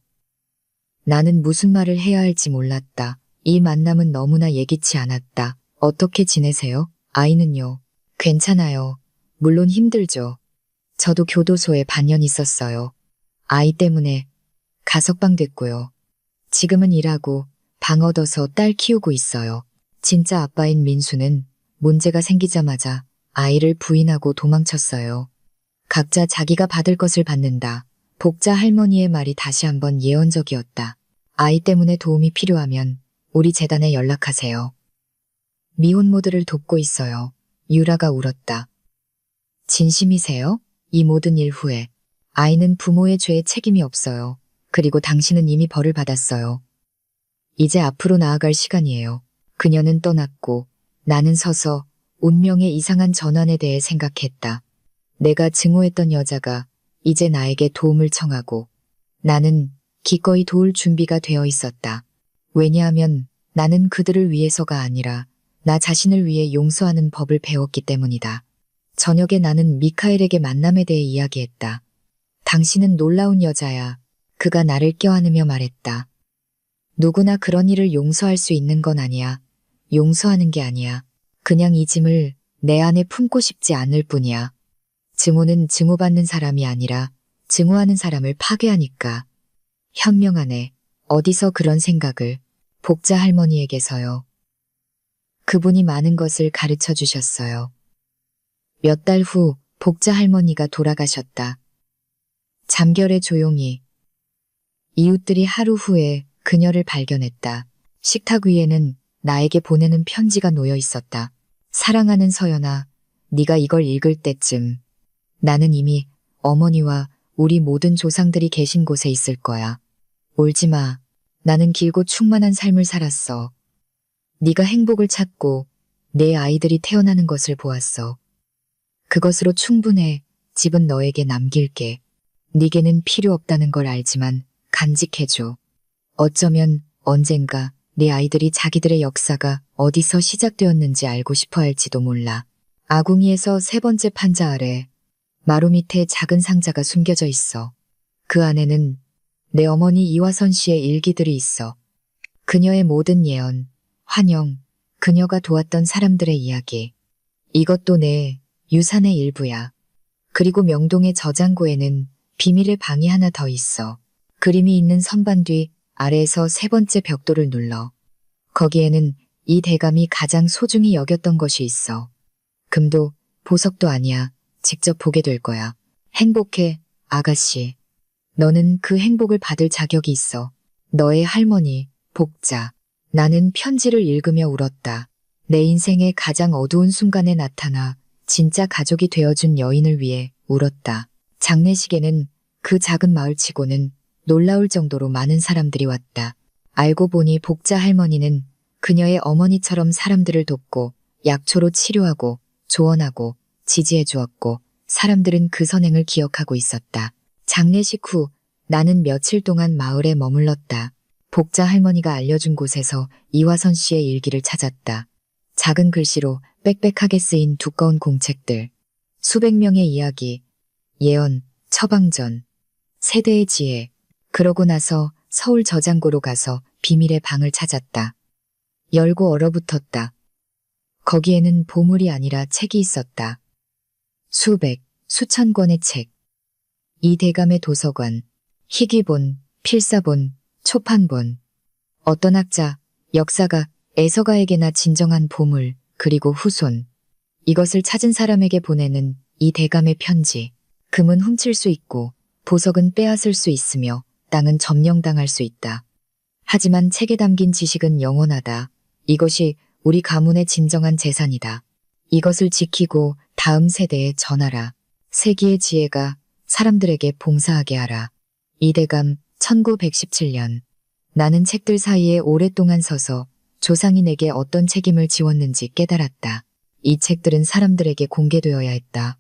나는 무슨 말을 해야 할지 몰랐다. 이 만남은 너무나 예기치 않았다. 어떻게 지내세요? 아이는요? 괜찮아요. 물론 힘들죠. 저도 교도소에 반년 있었어요. 아이 때문에. 가석방 됐고요. 지금은 일하고 방 얻어서 딸 키우고 있어요. 진짜 아빠인 민수는 문제가 생기자마자 아이를 부인하고 도망쳤어요. 각자 자기가 받을 것을 받는다. 복자 할머니의 말이 다시 한번 예언적이었다. 아이 때문에 도움이 필요하면 우리 재단에 연락하세요. 미혼모들을 돕고 있어요. 유라가 울었다. 진심이세요? 이 모든 일 후에 아이는 부모의 죄에 책임이 없어요. 그리고 당신은 이미 벌을 받았어요. 이제 앞으로 나아갈 시간이에요. 그녀는 떠났고 나는 서서 운명의 이상한 전환에 대해 생각했다. 내가 증오했던 여자가 이제 나에게 도움을 청하고 나는 기꺼이 도울 준비가 되어 있었다. 왜냐하면 나는 그들을 위해서가 아니라 나 자신을 위해 용서하는 법을 배웠기 때문이다. 저녁에 나는 미카엘에게 만남에 대해 이야기했다. 당신은 놀라운 여자야. 그가 나를 껴안으며 말했다. 누구나 그런 일을 용서할 수 있는 건 아니야. 용서하는 게 아니야. 그냥 이 짐을 내 안에 품고 싶지 않을 뿐이야. 증오는 증오받는 사람이 아니라 증오하는 사람을 파괴하니까. 현명하네. 어디서 그런 생각을. 복자 할머니에게서요. 그분이 많은 것을 가르쳐 주셨어요. 몇 달 후 복자 할머니가 돌아가셨다. 잠결에 조용히. 이웃들이 하루 후에 그녀를 발견했다. 식탁 위에는 나에게 보내는 편지가 놓여 있었다. 사랑하는 서연아, 네가 이걸 읽을 때쯤 나는 이미 어머니와 우리 모든 조상들이 계신 곳에 있을 거야. 울지 마. 나는 길고 충만한 삶을 살았어. 네가 행복을 찾고 내 아이들이 태어나는 것을 보았어. 그것으로 충분해. 집은 너에게 남길게. 네게는 필요 없다는 걸 알지만 간직해줘. 어쩌면 언젠가 네 아이들이 자기들의 역사가 어디서 시작되었는지 알고 싶어 할지도 몰라. 아궁이에서 세 번째 판자 아래 마루 밑에 작은 상자가 숨겨져 있어. 그 안에는 내 어머니 이화선 씨의 일기들이 있어. 그녀의 모든 예언, 환영, 그녀가 도왔던 사람들의 이야기. 이것도 내 유산의 일부야. 그리고 명동의 저장고에는 비밀의 방이 하나 더 있어. 그림이 있는 선반 뒤 아래에서 세 번째 벽돌을 눌러. 거기에는 이 대감이 가장 소중히 여겼던 것이 있어. 금도 보석도 아니야. 직접 보게 될 거야. 행복해, 아가씨. 너는 그 행복을 받을 자격이 있어. 너의 할머니, 복자. 나는 편지를 읽으며 울었다. 내 인생의 가장 어두운 순간에 나타나 진짜 가족이 되어준 여인을 위해 울었다. 장례식에는 그 작은 마을치고는 놀라울 정도로 많은 사람들이 왔다. 알고 보니 복자 할머니는 그녀의 어머니처럼 사람들을 돕고 약초로 치료하고 조언하고 지지해 주었고 사람들은 그 선행을 기억하고 있었다. 장례식 후 나는 며칠 동안 마을에 머물렀다. 복자 할머니가 알려준 곳에서 이화선 씨의 일기를 찾았다. 작은 글씨로 빽빽하게 쓰인 두꺼운 공책들. 수백 명의 이야기, 예언, 처방전, 세대의 지혜. 그러고 나서 서울 저장고로 가서 비밀의 방을 찾았다. 열고 얼어붙었다. 거기에는 보물이 아니라 책이 있었다. 수백, 수천 권의 책. 이 대감의 도서관, 희귀본, 필사본, 초판본. 어떤 학자, 역사가, 애서가에게나 진정한 보물, 그리고 후손. 이것을 찾은 사람에게 보내는 이 대감의 편지. 금은 훔칠 수 있고 보석은 빼앗을 수 있으며 땅은 점령당할 수 있다. 하지만 책에 담긴 지식은 영원하다. 이것이 우리 가문의 진정한 재산이다. 이것을 지키고 다음 세대에 전하라. 세기의 지혜가 사람들에게 봉사하게 하라. 이대감 1917년. 나는 책들 사이에 오랫동안 서서 조상이 내게 어떤 책임을 지웠는지 깨달았다. 이 책들은 사람들에게 공개되어야 했다.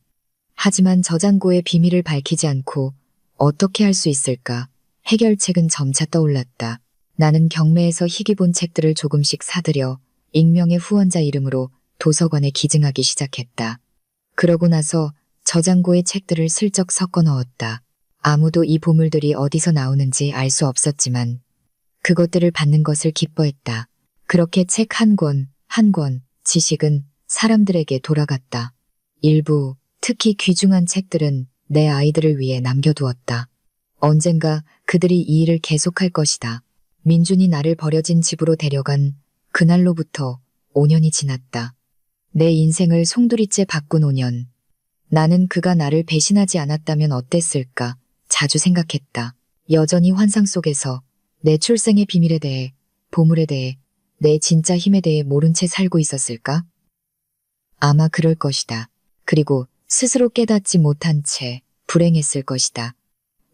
하지만 저장고의 비밀을 밝히지 않고 어떻게 할 수 있을까? 해결책은 점차 떠올랐다. 나는 경매에서 희귀본 책들을 조금씩 사들여 익명의 후원자 이름으로 도서관에 기증하기 시작했다. 그러고 나서 저장고의 책들을 슬쩍 섞어 넣었다. 아무도 이 보물들이 어디서 나오는지 알 수 없었지만 그것들을 받는 것을 기뻐했다. 그렇게 책 한 권, 한 권, 지식은 사람들에게 돌아갔다. 일부, 특히 귀중한 책들은 내 아이들을 위해 남겨두었다. 언젠가 그들이 이 일을 계속할 것이다. 민준이 나를 버려진 집으로 데려간 그날로부터 5년이 지났다. 내 인생을 송두리째 바꾼 5년. 나는 그가 나를 배신하지 않았다면 어땠을까 자주 생각했다. 여전히 환상 속에서 내 출생의 비밀에 대해, 보물에 대해, 내 진짜 힘에 대해 모른 채 살고 있었을까? 아마 그럴 것이다. 그리고 스스로 깨닫지 못한 채 불행했을 것이다.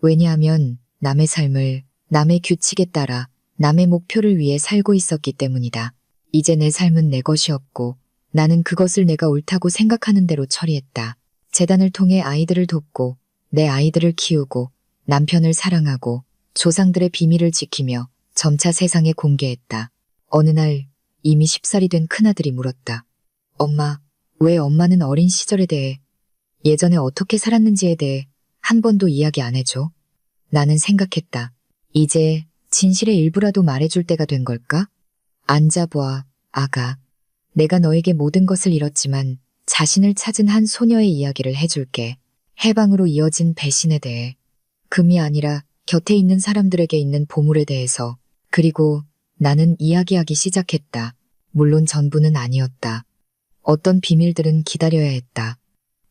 왜냐하면 남의 삶을 남의 규칙에 따라 남의 목표를 위해 살고 있었기 때문이다. 이제 내 삶은 내 것이었고 나는 그것을 내가 옳다고 생각하는 대로 처리했다. 재단을 통해 아이들을 돕고 내 아이들을 키우고 남편을 사랑하고 조상들의 비밀을 지키며 점차 세상에 공개했다. 어느 날 이미 10살이 된 큰아들이 물었다. 엄마, 왜 엄마는 어린 시절에 대해, 예전에 어떻게 살았는지에 대해 한 번도 이야기 안 해줘? 나는 생각했다. 이제 진실의 일부라도 말해줄 때가 된 걸까? 앉아봐, 아가. 내가 너에게 모든 것을 잃었지만 자신을 찾은 한 소녀의 이야기를 해줄게. 해방으로 이어진 배신에 대해, 금이 아니라 곁에 있는 사람들에게 있는 보물에 대해서, 그리고 나는 이야기하기 시작했다. 물론 전부는 아니었다. 어떤 비밀들은 기다려야 했다.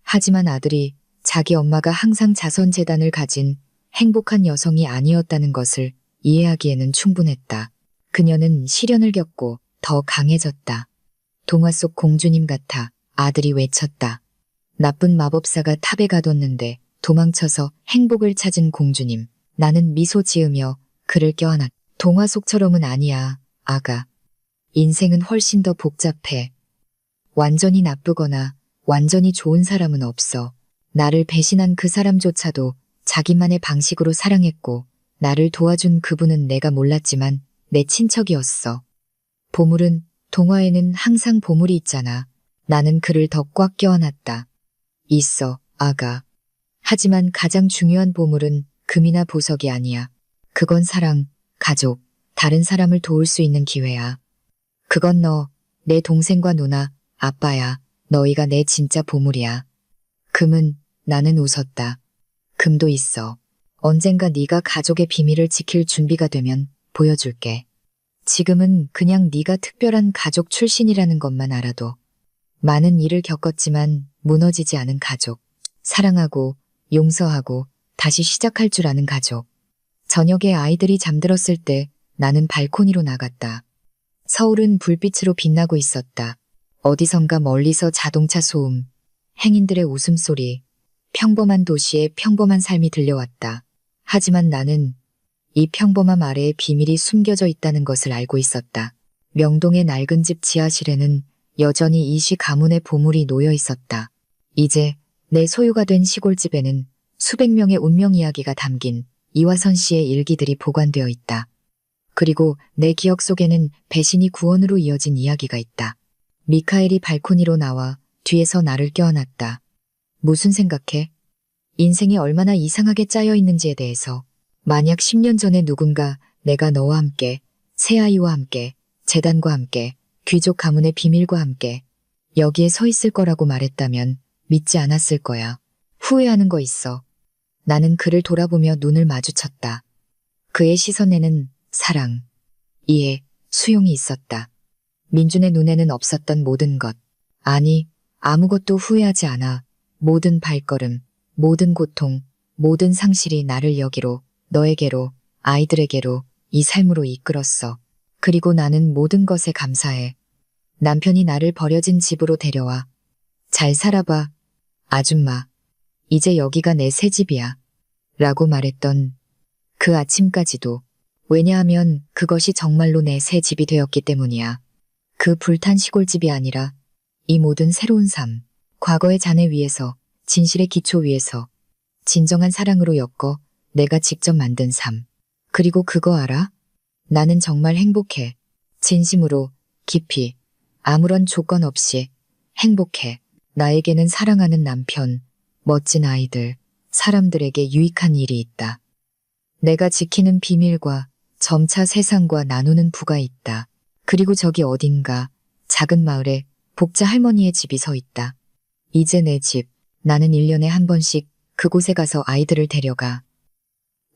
하지만 아들이 자기 엄마가 항상 자선재단을 가진 행복한 여성이 아니었다는 것을 이해하기에는 충분했다. 그녀는 시련을 겪고 더 강해졌다. 동화 속 공주님 같아 아들이 외쳤다. 나쁜 마법사가 탑에 가뒀는데 도망쳐서 행복을 찾은 공주님. 나는 미소 지으며 그를 껴안았다. 동화 속처럼은 아니야, 아가. 인생은 훨씬 더 복잡해. 완전히 나쁘거나 완전히 좋은 사람은 없어. 나를 배신한 그 사람조차도 자기만의 방식으로 사랑했고 나를 도와준 그분은 내가 몰랐지만 내 친척이었어. 보물은, 동화에는 항상 보물이 있잖아. 나는 그를 더 꽉 껴안았다. 있어, 아가. 하지만 가장 중요한 보물은 금이나 보석이 아니야. 그건 사랑, 가족, 다른 사람을 도울 수 있는 기회야. 그건 너, 내 동생과 누나, 아빠야. 너희가 내 진짜 보물이야. 금은, 나는 웃었다. 금도 있어. 언젠가 네가 가족의 비밀을 지킬 준비가 되면 보여줄게. 지금은 그냥 네가 특별한 가족 출신이라는 것만 알아도. 많은 일을 겪었지만 무너지지 않은 가족. 사랑하고 용서하고 다시 시작할 줄 아는 가족. 저녁에 아이들이 잠들었을 때 나는 발코니로 나갔다. 서울은 불빛으로 빛나고 있었다. 어디선가 멀리서 자동차 소음, 행인들의 웃음소리, 평범한 도시의 평범한 삶이 들려왔다. 하지만 나는 이 평범함 아래에 비밀이 숨겨져 있다는 것을 알고 있었다. 명동의 낡은 집 지하실에는 여전히 이 시 가문의 보물이 놓여 있었다. 이제 내 소유가 된 시골집에는 수백 명의 운명 이야기가 담긴 이화선 씨의 일기들이 보관되어 있다. 그리고 내 기억 속에는 배신이 구원으로 이어진 이야기가 있다. 미카엘이 발코니로 나와 뒤에서 나를 껴안았다. 무슨 생각해? 인생이 얼마나 이상하게 짜여 있는지에 대해서. 만약 10년 전에 누군가 내가 너와 함께, 새아이와 함께, 재단과 함께, 귀족 가문의 비밀과 함께 여기에 서 있을 거라고 말했다면 믿지 않았을 거야. 후회하는 거 있어. 나는 그를 돌아보며 눈을 마주쳤다. 그의 시선에는 사랑, 이해, 수용이 있었다. 민준의 눈에는 없었던 모든 것. 아니, 아무것도 후회하지 않아. 모든 발걸음, 모든 고통, 모든 상실이 나를 여기로, 너에게로, 아이들에게로, 이 삶으로 이끌었어. 그리고 나는 모든 것에 감사해. 남편이 나를 버려진 집으로 데려와. 잘 살아봐, 아줌마. 이제 여기가 내 새 집이야. 라고 말했던 그 아침까지도. 왜냐하면 그것이 정말로 내 새 집이 되었기 때문이야. 그 불탄 시골집이 아니라 이 모든 새로운 삶. 과거의 잔해 위에서, 진실의 기초 위에서, 진정한 사랑으로 엮어 내가 직접 만든 삶. 그리고 그거 알아? 나는 정말 행복해. 진심으로, 깊이, 아무런 조건 없이 행복해. 나에게는 사랑하는 남편, 멋진 아이들, 사람들에게 유익한 일이 있다. 내가 지키는 비밀과 점차 세상과 나누는 부가 있다. 그리고 저기 어딘가 작은 마을에 복자 할머니의 집이 서 있다. 이제 내 집. 나는 1년에 한 번씩 그곳에 가서 아이들을 데려가.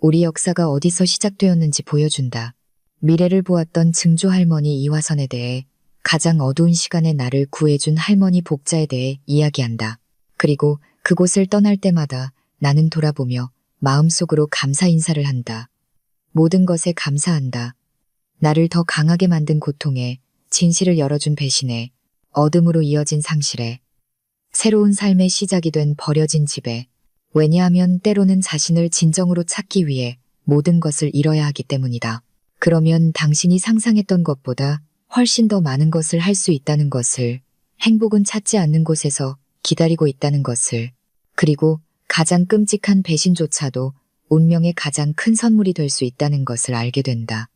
우리 역사가 어디서 시작되었는지 보여준다. 미래를 보았던 증조 할머니 이화선에 대해, 가장 어두운 시간에 나를 구해준 할머니 복자에 대해 이야기한다. 그리고 그곳을 떠날 때마다 나는 돌아보며 마음속으로 감사 인사를 한다. 모든 것에 감사한다. 나를 더 강하게 만든 고통에, 진실을 열어준 배신에, 어둠으로 이어진 상실에, 새로운 삶의 시작이 된 버려진 집에. 왜냐하면 때로는 자신을 진정으로 찾기 위해 모든 것을 잃어야 하기 때문이다. 그러면 당신이 상상했던 것보다 훨씬 더 많은 것을 할 수 있다는 것을, 행복은 찾지 않는 곳에서 기다리고 있다는 것을, 그리고 가장 끔찍한 배신조차도 운명의 가장 큰 선물이 될 수 있다는 것을 알게 된다.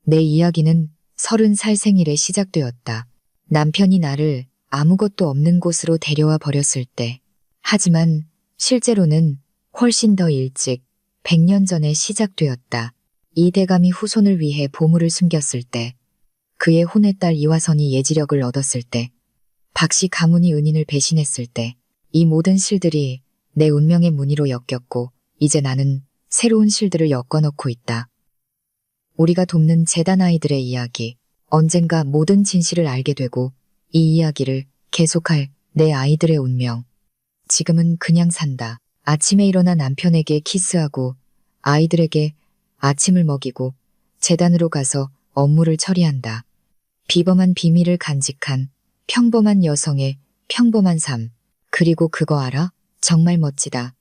내 이야기는 30살 생일에 시작되었다. 남편이 나를 아무것도 없는 곳으로 데려와 버렸을 때. 하지만 실제로는 훨씬 더 일찍 100년 전에 시작되었다. 이 대감이 후손을 위해 보물을 숨겼을 때, 그의 혼외딸 이화선이 예지력을 얻었을 때, 박씨 가문이 은인을 배신했을 때, 이 모든 실들이 내 운명의 무늬로 엮였고 이제 나는 새로운 실들을 엮어넣고 있다. 우리가 돕는 재단 아이들의 이야기, 언젠가 모든 진실을 알게 되고 이 이야기를 계속할 내 아이들의 운명. 지금은 그냥 산다. 아침에 일어나 남편에게 키스하고 아이들에게 아침을 먹이고 재단으로 가서 업무를 처리한다. 비범한 비밀을 간직한 평범한 여성의 평범한 삶. 그리고 그거 알아? 정말 멋지다.